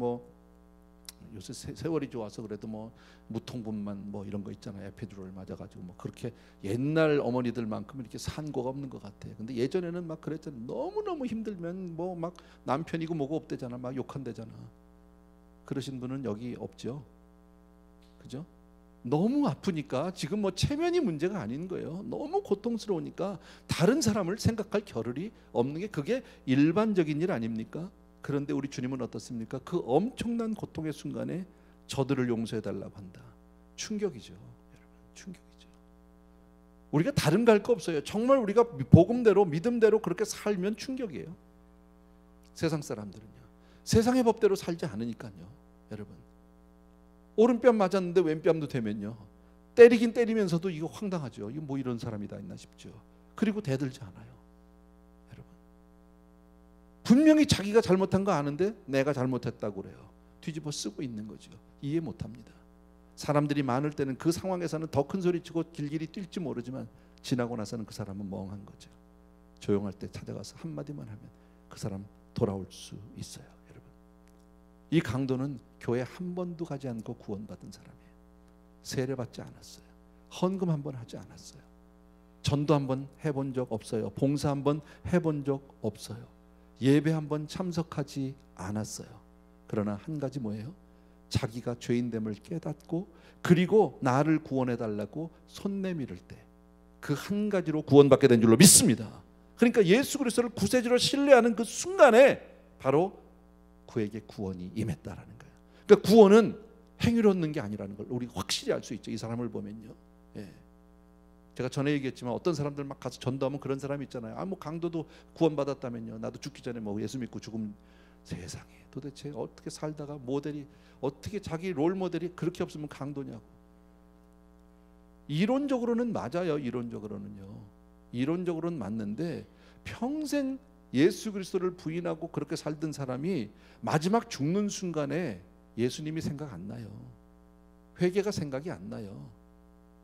요새 세월이 좋아서 그래도 뭐 무통분만 뭐 이런 거 있잖아요. 에피두럴 맞아가지고 뭐 그렇게 옛날 어머니들만큼 이렇게 산고가 없는 것 같아요. 근데 예전에는 막 그랬잖아요. 너무 힘들면 뭐 막 남편이고 뭐고 없대잖아. 막 욕한대잖아. 그러신 분은 여기 없죠. 그죠? 너무 아프니까 지금 뭐 체면이 문제가 아닌 거예요. 너무 고통스러우니까 다른 사람을 생각할 겨를이 없는 게 그게 일반적인 일 아닙니까? 그런데 우리 주님은 어떻습니까? 그 엄청난 고통의 순간에 저들을 용서해 달라고 한다. 충격이죠. 여러분, 충격이죠. 우리가 다른 거 할 거 없어요. 정말 우리가 복음대로 믿음대로 그렇게 살면 충격이에요. 세상 사람들은요. 세상의 법대로 살지 않으니까요. 여러분, 오른뺨 맞았는데 왼뺨도 되면요, 때리긴 때리면서도 이거 황당하죠. 이거 뭐 이런 사람이 다 있나 싶죠. 그리고 대들지 않아요. 여러분, 분명히 자기가 잘못한 거 아는데 내가 잘못했다고 그래요. 뒤집어 쓰고 있는 거죠. 이해 못합니다. 사람들이 많을 때는 그 상황에서는 더 큰 소리 치고 길길이 뛸지 모르지만 지나고 나서는 그 사람은 멍한 거죠. 조용할 때 찾아가서 한마디만 하면 그 사람 돌아올 수 있어요. 여러분, 이 강도는 교회 한 번도 가지 않고 구원받은 사람이에요. 세례받지 않았어요. 헌금 한 번 하지 않았어요. 전도 한 번 해본 적 없어요. 봉사 한 번 해본 적 없어요. 예배 한 번 참석하지 않았어요. 그러나 한 가지 뭐예요? 자기가 죄인됨을 깨닫고 그리고 나를 구원해 달라고 손 내밀을 때 그 한 가지로 구원받게 된 줄로 믿습니다. 그러니까 예수 그리스도를 구세주로 신뢰하는 그 순간에 바로 그에게 구원이 임했다라는 거예요. 그러니까 구원은 행위로 얻는 게 아니라는 걸 우리 확실히 알 수 있죠. 이 사람을 보면요. 예. 제가 전에 얘기했지만 어떤 사람들 막 가서 전도하면 그런 사람이 있잖아요. 아, 뭐 강도도 구원받았다면요. 나도 죽기 전에 뭐 예수 믿고 죽으면. 세상에 도대체 어떻게 살다가 모델이 어떻게 자기 롤 모델이 그렇게 없으면 강도냐고. 이론적으로는 맞아요. 이론적으로는 맞는데 평생 예수 그리스도를 부인하고 그렇게 살던 사람이 마지막 죽는 순간에 예수님이 생각 안 나요. 회개가 생각이 안 나요.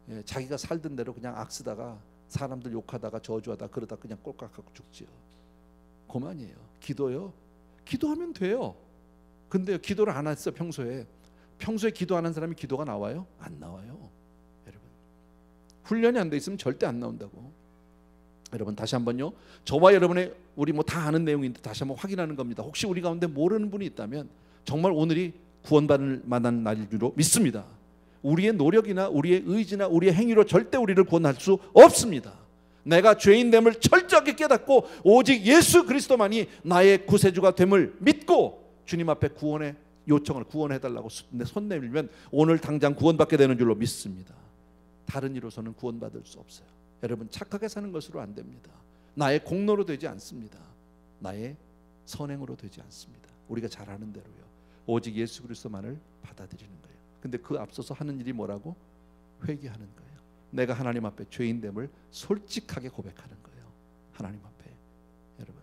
예, 자기가 살던 대로 그냥 악쓰다가 사람들 욕하다가 저주하다 그러다 그냥 꼴깍하고 죽지요. 그만이에요. 기도요. 기도하면 돼요. 근데 기도를 안 했어. 평소에 기도 안 한 사람이 기도가 나와요? 안 나와요. 여러분, 훈련이 안 돼 있으면 절대 안 나온다고. 여러분, 다시 한번요. 저와 여러분의 우리 뭐 다 아는 내용인데 다시 한번 확인하는 겁니다. 혹시 우리 가운데 모르는 분이 있다면 정말 오늘이 구원받을 만한 날인 줄로 믿습니다. 우리의 노력이나 우리의 의지나 우리의 행위로 절대 우리를 구원할 수 없습니다. 내가 죄인됨을 철저하게 깨닫고 오직 예수 그리스도만이 나의 구세주가 됨을 믿고 주님 앞에 구원의 요청을 구원해달라고 손 내밀면 오늘 당장 구원받게 되는 줄로 믿습니다. 다른 이로서는 구원받을 수 없어요. 여러분, 착하게 사는 것으로 안 됩니다. 나의 공로로 되지 않습니다. 나의 선행으로 되지 않습니다. 우리가 잘 아는 대로요. 오직 예수 그리스도만을 받아들이는 거예요. 근데 그 앞서서 하는 일이 뭐라고? 회개하는 거예요. 내가 하나님 앞에 죄인됨을 솔직하게 고백하는 거예요. 하나님 앞에. 여러분,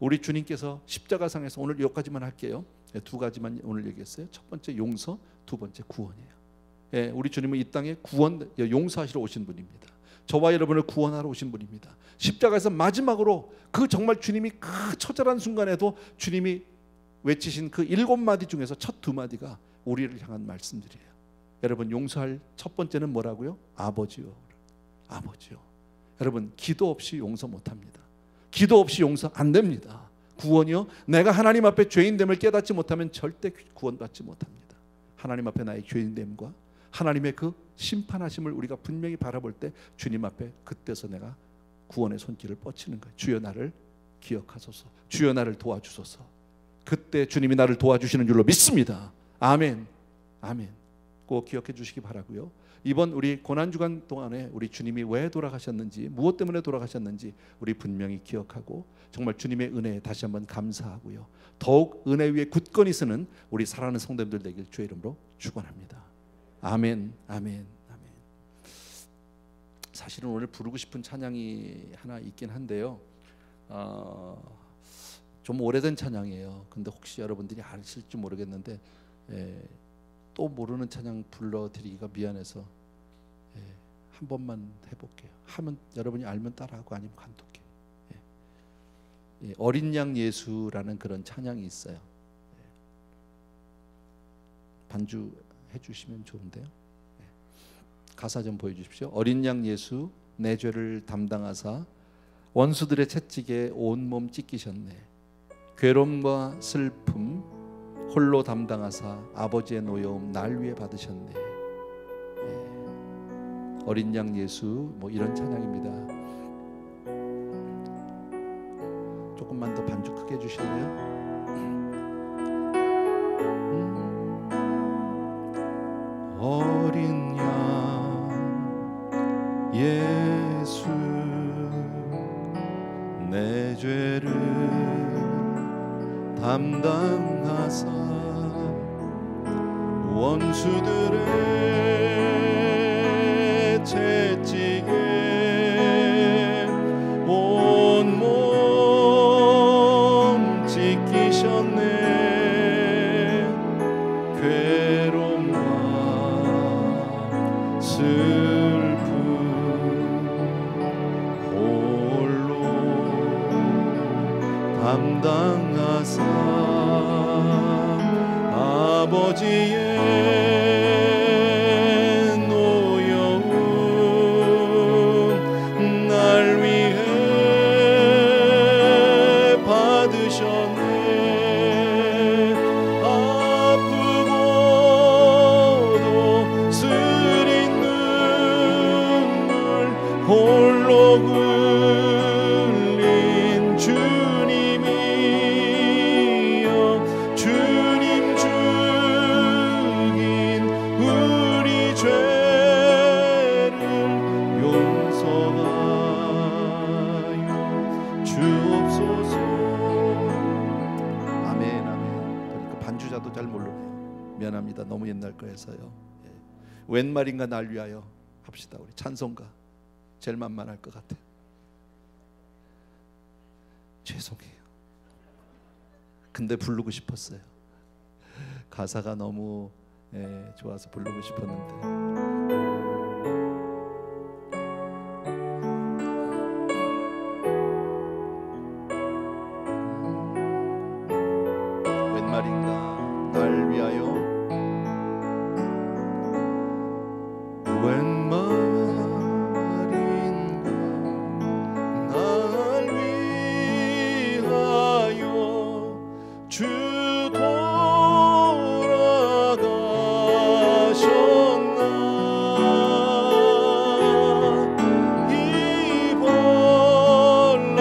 우리 주님께서 십자가상에서 오늘 여기까지만 할게요. 두 가지만 오늘 얘기했어요. 첫 번째 용서, 두 번째 구원이에요. 예, 우리 주님은 이 땅에 구원, 용서하시러 오신 분입니다. 저와 여러분을 구원하러 오신 분입니다. 십자가에서 마지막으로 그 정말 주님이 그 처절한 순간에도 주님이 외치신 그 7마디 중에서 첫 2마디가 우리를 향한 말씀들이에요. 여러분, 용서할 첫 번째는 뭐라고요? 아버지요. 아버지요. 여러분, 기도 없이 용서 못합니다. 기도 없이 용서 안 됩니다. 구원이요, 내가 하나님 앞에 죄인됨을 깨닫지 못하면 절대 구원받지 못합니다. 하나님 앞에 나의 죄인됨과 하나님의 그 심판하심을 우리가 분명히 바라볼 때 주님 앞에 그때서 내가 구원의 손길을 뻗치는 거예요. 주여 나를 기억하소서, 주여 나를 도와주소서. 그때 주님이 나를 도와주시는 줄로 믿습니다. 아멘. 아멘. 꼭 기억해 주시기 바라고요. 이번 우리 고난주간 동안에 우리 주님이 왜 돌아가셨는지, 무엇 때문에 돌아가셨는지 우리 분명히 기억하고 정말 주님의 은혜에 다시 한번 감사하고요. 더욱 은혜 위에 굳건히 서는 우리 사랑하는 성도님들 되길 주의 이름으로 축원합니다. 아멘. 아멘. 아멘. 사실은 오늘 부르고 싶은 찬양이 하나 있긴 한데요. 좀 오래된 찬양이에요. 근데 혹시 여러분들이 아실지 모르겠는데 또 모르는 찬양 불러드리기가 미안해서 한 번만 해볼게요. 하면 여러분이 알면 따라하고 아니면 간독해. 어린 양 예수라는 그런 찬양이 있어요. 반주 해주시면 좋은데요. 가사 좀 보여주십시오. 어린 양 예수 내 죄를 담당하사 원수들의 채찍에 온몸 찢기셨네. 괴로움과 슬픔 홀로 담당하사 아버지의 노여움 날 위해 받으셨네. 어린 양 예수 뭐 이런 찬양입니다. 조금만 더 반주 크게 해주실래요? 어린 양 예수 내 죄를 담당하사 원수들의 채찍에 온몸 찢기셨네. 괴로움과 슬픔 홀로 담당하사 아버지의 노여움 날 위해 받으셨네. 아프고도 쓰린 눈물 홀로 흘린 주님이여 주님 죽인 우리 죄를 용서하여 주옵소서. 아멘 아멘. 그러니까 반주자도 잘 모르네요. 미안합니다. 너무 옛날 거여서요. 웬 말인가 날 위하여 합시다. 우리 찬송가 제일 만만할 것 같아요. 죄송해요. 근데 부르고 싶었어요. 가사가 너무 좋아서 부르고 싶었는데. 웬 말인가 날 위하여 웬 말인가 날 위하여 주 돌아가셨나. 이 벌레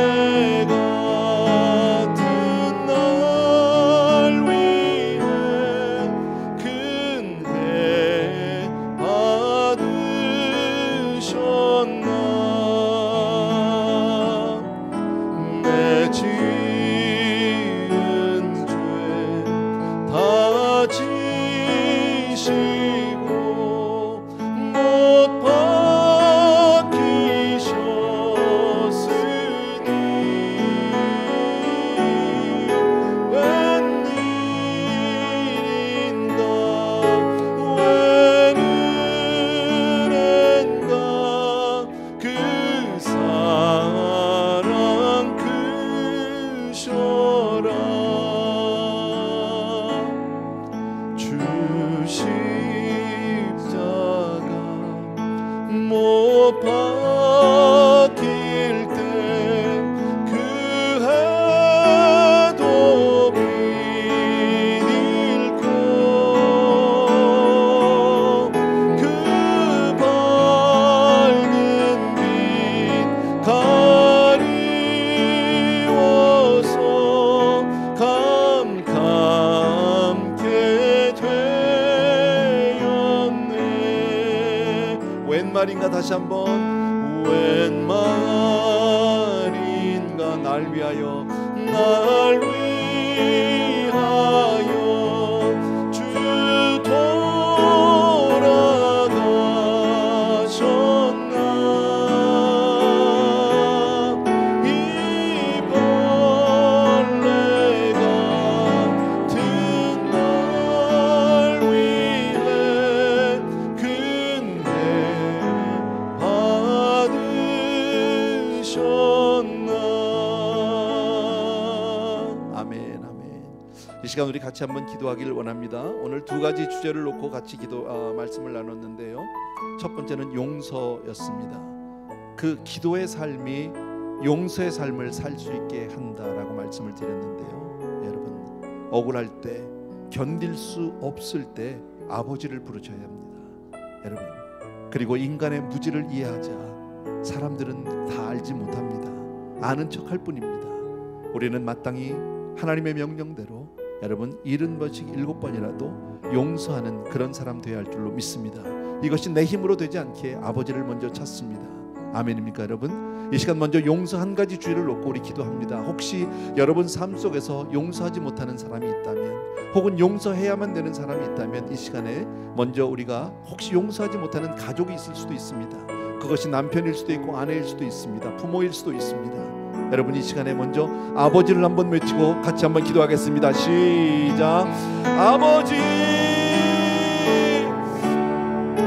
같은 날 위해 근혜 받으셨나. 내 지은 죄 다 지시고 못 박히셨으니 웬일인가 웬 은혜인가 그 사랑 크셔라. 주 십자가 못 박힐 때 그 해도 빛 잃고 그 밝은 빛 가리워서 캄캄케 되었네. 웬 말인가 다시 한번. 웬 말인가 날 위하여 날 위하여 주 돌아가셨나. 이 벌레 같은 날 위해 근혜 받으셨나. 시간 우리 같이 한번 기도하기를 원합니다. 오늘 두 가지 주제를 놓고 같이 말씀을 나눴는데요. 첫 번째는 용서였습니다. 그 기도의 삶이 용서의 삶을 살 수 있게 한다라고 말씀을 드렸는데요. 여러분, 억울할 때, 견딜 수 없을 때 아버지를 부르셔야 합니다. 여러분, 그리고 인간의 무지를 이해하자. 사람들은 다 알지 못합니다. 아는 척할 뿐입니다. 우리는 마땅히 하나님의 명령대로 여러분 70번씩 7번이라도 용서하는 그런 사람 되어야 할 줄로 믿습니다. 이것이 내 힘으로 되지 않게 아버지를 먼저 찾습니다. 아멘입니까 여러분? 이 시간 먼저 용서 한 가지 주의를 놓고 우리 기도합니다. 혹시 여러분 삶 속에서 용서하지 못하는 사람이 있다면, 혹은 용서해야만 되는 사람이 있다면, 이 시간에 먼저 우리가 혹시 용서하지 못하는 가족이 있을 수도 있습니다. 그것이 남편일 수도 있고 아내일 수도 있습니다. 부모일 수도 있습니다. 여러분, 이 시간에 먼저 아버지를 한번 외치고 같이 한번 기도하겠습니다. 시작. 아버지,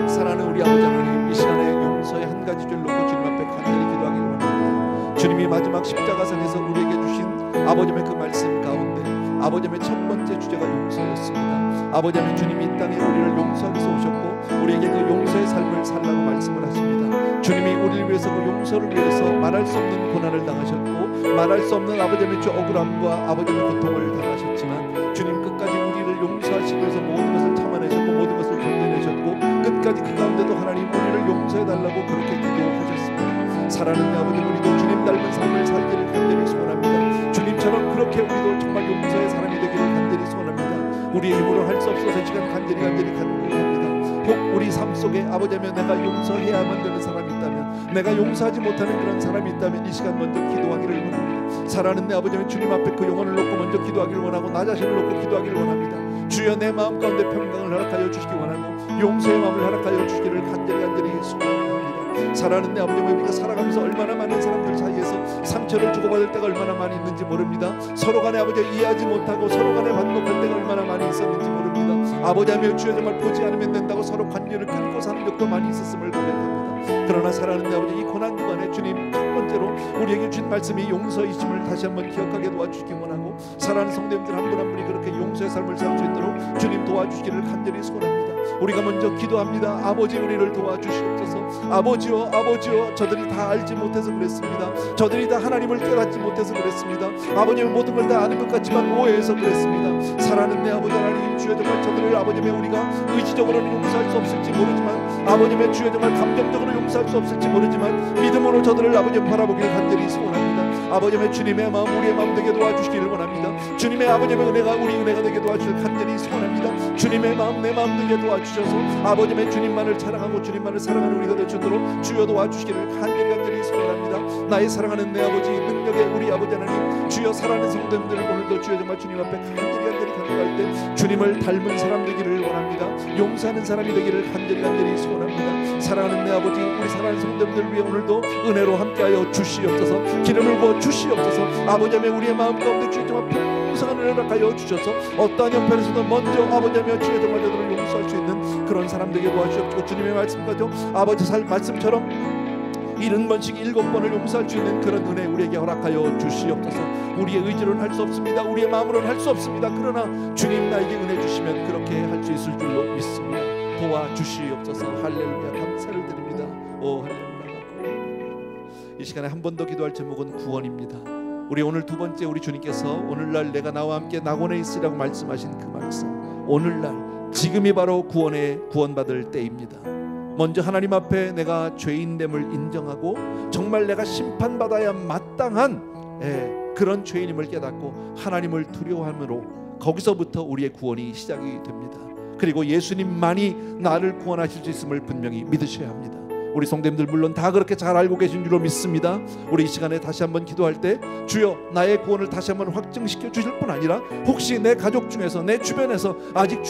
사랑하는 우리 아버지 하나님, 이 시간에 용서의 한 가지 죄를 놓고 주님 앞에 간절히 기도하기를 원합니다. 주님이 마지막 십자가상에서 우리에게 주신 아버지의 그 말씀 가운데 아버지의 첫 번째 주제가 용서였습니다. 아버지의 주님이 이 땅에 우리를 용서하기 위해서 오셨고 우리에게 그 용서의 삶을 살라고 말씀을 하십니다. 주님이 우리를 위해서 그 용서를 위해서 말할 수 없는 고난을 당하셨고 말할 수 없는 아버지의 주 억울함과 아버지의 고통을 당하셨지만 주님 끝까지 우리를 용서하시기 위해서 모든 것을 참아내셨고 모든 것을 견뎌내셨고 끝까지 그 가운데도 하나님 우리를 용서해달라고 그렇게 기도하셨습니다. 사랑하는 내 아버지, 우리도 주님 닮은 삶을 살기를 간절히 소원합니다. 주님처럼 그렇게 우리도 정말 용서의 사람이 되기를 간절히 소원합니다. 우리의 힘으로 할 수 없어서 이 시간 간절히 간구합니다. 혹 우리 삶 속에 아버지면 내가 용서해야만 되는 사람이 있다면, 내가 용서하지 못하는 그런 사람이 있다면 이 시간 먼저 기도하기를 원합니다. 사랑하는 내 아버지면 주님 앞에 그 영혼을 놓고 먼저 기도하기를 원하고 나 자신을 놓고 기도하기를 원합니다. 주여, 내 마음 가운데 평강을 허락하여 주시기 원하고 용서의 마음을 허락하여 주시기를 간절히 소원합니다. 사랑하는 내 아버지, 우리가 살아가면서 얼마나 많은 사람들 사이에서 상처를 주고받을 때가 얼마나 많이 있는지 모릅니다. 서로 간에 아버지 이해하지 못하고 서로 간에 반복할 때가 얼마나 많이 있었는지 모릅니다. 아버지 하며 주여, 정말 보지 않으면 된다고 서로 관계를 끊고 사는 적도 많이 있었음을 고백합니다. 그러나 사랑하는 내 아버지, 이 고난 구간에 주님 첫 번째로 우리에게 주신 말씀이 용서이심을 다시 한번 기억하게 도와주시기 원하고, 사랑하는 성도님들 한 분 한 분이 그렇게 용서의 삶을 살 수 있도록 주님 도와주시기를 간절히 소원합니다. 우리가 먼저 기도합니다. 아버지, 우리를 도와주시옵소서. 아버지요, 아버지요, 저들이 다 알지 못해서 그랬습니다. 저들이 다 하나님을 깨닫지 못해서 그랬습니다. 아버님은 모든 걸 다 아는 것 같지만 오해해서 그랬습니다. 사랑하는 내 아버지 하나님, 주여 정말 저들을 아버님의 우리가 의지적으로는 용서할 수 없을지 모르지만, 아버님의 주여 정말 감정적으로 용서할 수 없을지 모르지만 믿음으로 저들을 아버님 바라보기를 간절히 소원합니다. 아버님의 주님의 마음 우리의 마음 되게 도와주시기를 원합니다. 주님의 아버님의 은혜가 우리 은혜가 되게 도와주시길 간절히 소원합니다. 주님의 마음 내 마음 되게 도와주셔서 아버님의 주님만을 자랑하고 주님만을 사랑하는 우리가 되도록 주여 도와주시기를 간절히 소원합니다. 나의 사랑하는 내 아버지, 능력의 우리 아버지 하나님, 주여 사랑하는 성도님들 오늘도 주여 정말 주님 앞에 간절히 간구할 때 주님을 닮은 사람 되기를 원합니다. 용서하는 사람이 되기를 간절히 소원합니다. 사랑하는 내 아버지, 우리 사랑하는 성도님들 위해 오늘도 은혜로 함께하여 주시옵소서. 기름을 부어 주시옵소서. 아버지의 우리의 마음 가운데 주여 정말 풍성한 은혜를 허락하여 주셔서 어떠한 형편에서도 먼저 아버지며 주여 정말 저들을 용서할 수 있는 그런 사람 되게 도와주시옵소서. 주님의 말씀과도 아버지 말씀처럼 70번씩 7번을 용서할 수 있는 그런 은혜 우리에게 허락하여 주시옵소서. 우리의 의지로는 할 수 없습니다. 우리의 마음으로는 할 수 없습니다. 그러나 주님 나에게 은혜 주시면 그렇게 할 수 있을 줄로 믿습니다. 도와주시옵소서. 할렐루야, 감사를 드립니다. 오 할렐루야. 이 시간에 한 번 더 기도할 제목은 구원입니다. 우리 오늘 두 번째, 우리 주님께서 오늘날 내가 나와 함께 낙원에 있으라고 말씀하신 그 말씀, 오늘날 지금이 바로 구원받을 때입니다. 먼저 하나님 앞에 내가 죄인됨을 인정하고 정말 내가 심판받아야 마땅한 그런 죄인임을 깨닫고 하나님을 두려워함으로 거기서부터 우리의 구원이 시작이 됩니다. 그리고 예수님만이 나를 구원하실 수 있음을 분명히 믿으셔야 합니다. 우리 성도님들 물론 다 그렇게 잘 알고 계신 줄로 믿습니다. 우리 이 시간에 다시 한번 기도할 때 주여 나의 구원을 다시 한번 확증시켜 주실 뿐 아니라 혹시 내 가족 중에서 내 주변에서 아직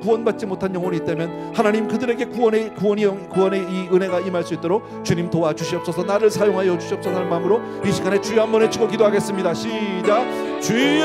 구원받지 못한 영혼이 있다면 하나님 그들에게 구원의 이 은혜가 임할 수 있도록 주님 도와주시옵소서. 나를 사용하여 주시옵소서 하는 마음으로 이 시간에 주여 한번 외치고 기도하겠습니다. 시작. 주여.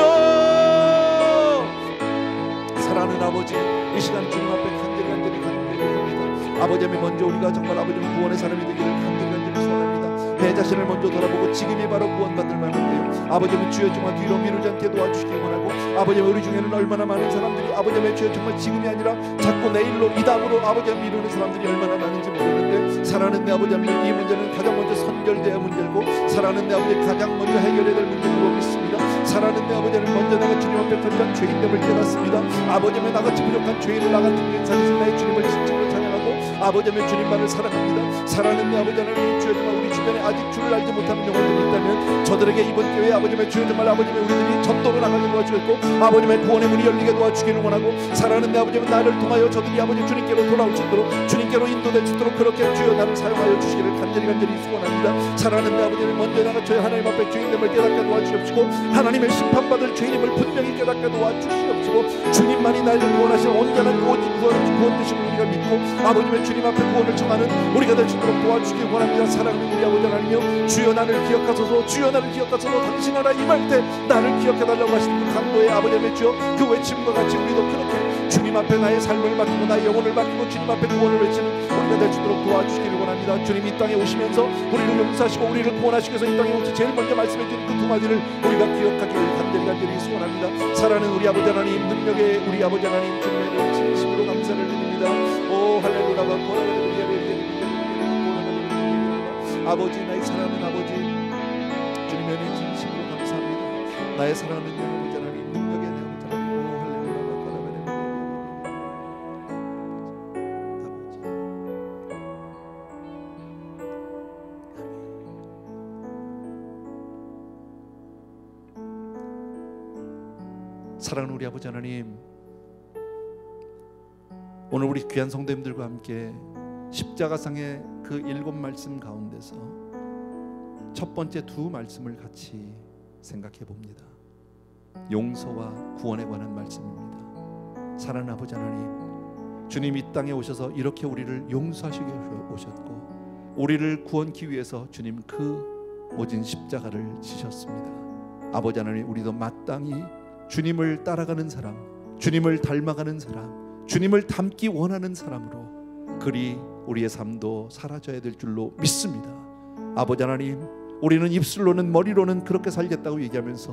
사랑하는 아버지, 이 시간 주님 앞에 간절히 간구합니다. 아버지, 먼저 우리가 정말 아버지 구원의 사람이 되기를 간절히 소원합니다. 내 자신을 먼저 돌아보고 지금이 바로 구원받을 만한데요. 아버지는 주여 정말 뒤로 미루지 않게 도와주시기 원하고, 아버지 우리 중에는 얼마나 많은 사람들이 아버지의 주여 정말 지금이 아니라 자꾸 내일로 이 다음으로 아버지를 미루는 사람들이 얼마나 많은지 모르는데, 사랑하는 내 아버지 하나님, 이 문제는 가장 먼저 선결돼야 문제고, 사랑하는 내 아버지 가장 먼저 해결해야 될 문제로 믿습니다. 사랑하는 내 아버지는 먼저 나가 주님 앞에 던전 죄인됨을 깨닫습니다. 아버지의 나같이 부족한 죄인을 나같은 인사하신 나의 주님을 진정으로 찬양하고, 아버지의 주님만을 사랑합니다. 사랑하는 내 아버지 하나님, 주여 정말 우리 주변에 아직 주를 알지 못하는 영혼들이 있다면 저들에게 이번 기회에 아버지의 주여 정말 아버지의 우리들이 전도로 나가게 도와주겠고, 아버지의 구원의 문이 열리게 도와주기를 원하고, 사랑하는 내 아버지의 나를 통하여 저들이 아버지 주님께로 돌아올 수 있도록, 주님께로 인도될 수 있도록 그렇게 주여 나를 사용하여 주시기를 간절히 소원합니다. 사랑하는 내 아버지를 먼저 나가 저희 하나님 앞에 주인됨을 깨닫게 도와주시옵시고, 하나님의 심판받을 죄인임을 분명히 깨닫게 도와주시옵시고, 주님만이 나를 구원하시는 온전한 구원 되심을 우리가 믿고 아버지의 주님 앞에 구원을 청하는 우리가 될 수 있도록 도와주시기 원합니다. 사랑하는 우리 아버지 하나님이여, 주여 나를 기억하소서, 주여 나를 기억하소서, 당신 나라 임할 때 나를 기억해달라고 하시는 그 강도의 아버지의 주여, 그 외침과 같이 우리도 그렇게 주님 앞에 나의 삶을 맡기고 나의 영혼을 맡기고 주님 앞에 구원을 외치는 우리가 될 수 있도록 도와주시기를 원합니다. 주님 이 땅에 오시면서 우리를 용서하시고 우리를 구원하시기 위해서 이 땅에 오시 제일 먼저 말씀해 주신 그 두 마디를 우리가 기억하기를 간절히 소원합니다. 사랑하는 우리 아버지 하나님, 능력의 우리 아버지 하나님, 주님의 진심으로 감사를 드립니다. 오 할렐루야. 아버지, 나의 사랑하는 아버지, 주님의 은혜 진심으로 감사합니다. 나의 사랑하는 아버지 하나님, 능력의 내 아버지 하나님, 오 할렐루야. 사랑하는 우리 아버지 하나님, 오늘 우리 귀한 성도님들과 함께 십자가상의 그 7말씀 가운데서 첫 번째 2 말씀을 같이 생각해 봅니다. 용서와 구원에 관한 말씀입니다. 사랑하는 아버지 하나님, 주님 이 땅에 오셔서 이렇게 우리를 용서하시기 오셨고, 우리를 구원하기 위해서 주님 그 모진 십자가를 지셨습니다. 아버지 하나님, 우리도 마땅히 주님을 따라가는 사람, 주님을 닮아가는 사람, 주님을 닮기 원하는 사람으로 그리 우리의 삶도 사라져야 될 줄로 믿습니다. 아버지 하나님, 우리는 입술로는 머리로는 그렇게 살겠다고 얘기하면서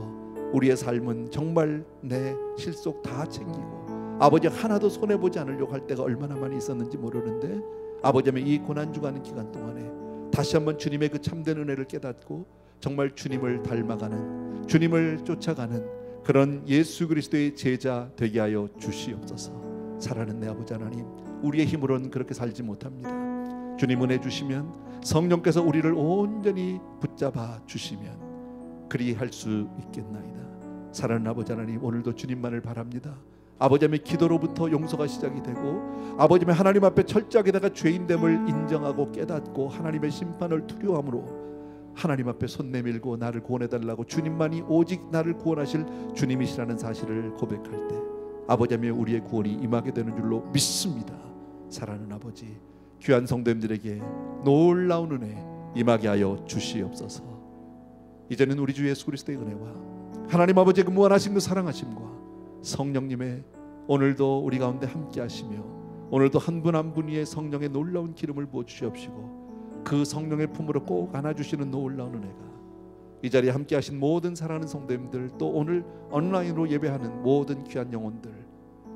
우리의 삶은 정말 내 실속 다 챙기고 아버지 하나도 손해보지 않으려고 할 때가 얼마나 많이 있었는지 모르는데, 아버지 하나님, 이 고난주가는 기간 동안에 다시 한번 주님의 그 참된 은혜를 깨닫고 정말 주님을 닮아가는, 주님을 쫓아가는 그런 예수 그리스도의 제자 되게 하여 주시옵소서. 사랑하는 내 아버지 하나님, 우리의 힘으로는 그렇게 살지 못합니다. 주님 은혜 주시면, 성령께서 우리를 온전히 붙잡아 주시면 그리할 수 있겠나이다. 사랑하는 아버지 하나님, 오늘도 주님만을 바랍니다. 아버지의 기도로부터 용서가 시작이 되고, 아버지의 하나님 앞에 철저하게 내가 죄인됨을 인정하고 깨닫고 하나님의 심판을 두려워함으로 하나님 앞에 손 내밀고 나를 구원해달라고, 주님만이 오직 나를 구원하실 주님이시라는 사실을 고백할 때 아버지 하나님, 우리의 구원이 임하게 되는 줄로 믿습니다. 사랑하는 아버지, 귀한 성도님들에게 놀라운 은혜 임하게 하여 주시옵소서. 이제는 우리 주 예수 그리스도의 은혜와 하나님 아버지의 그 무한하신 그 사랑하심과 성령님의 오늘도 우리 가운데 함께 하시며, 오늘도 한 분 한 분 위에 성령의 놀라운 기름을 부어 주시옵시고, 그 성령의 품으로 꼭 안아주시는 놀라운 은혜가 이 자리에 함께 하신 모든 사랑하는 성도님들, 또 오늘 온라인으로 예배하는 모든 귀한 영혼들,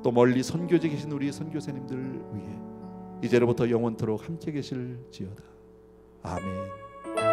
또 멀리 선교지에 계신 우리 선교사님들 위해 이제로부터 영원토록 함께 계실지어다. 아멘.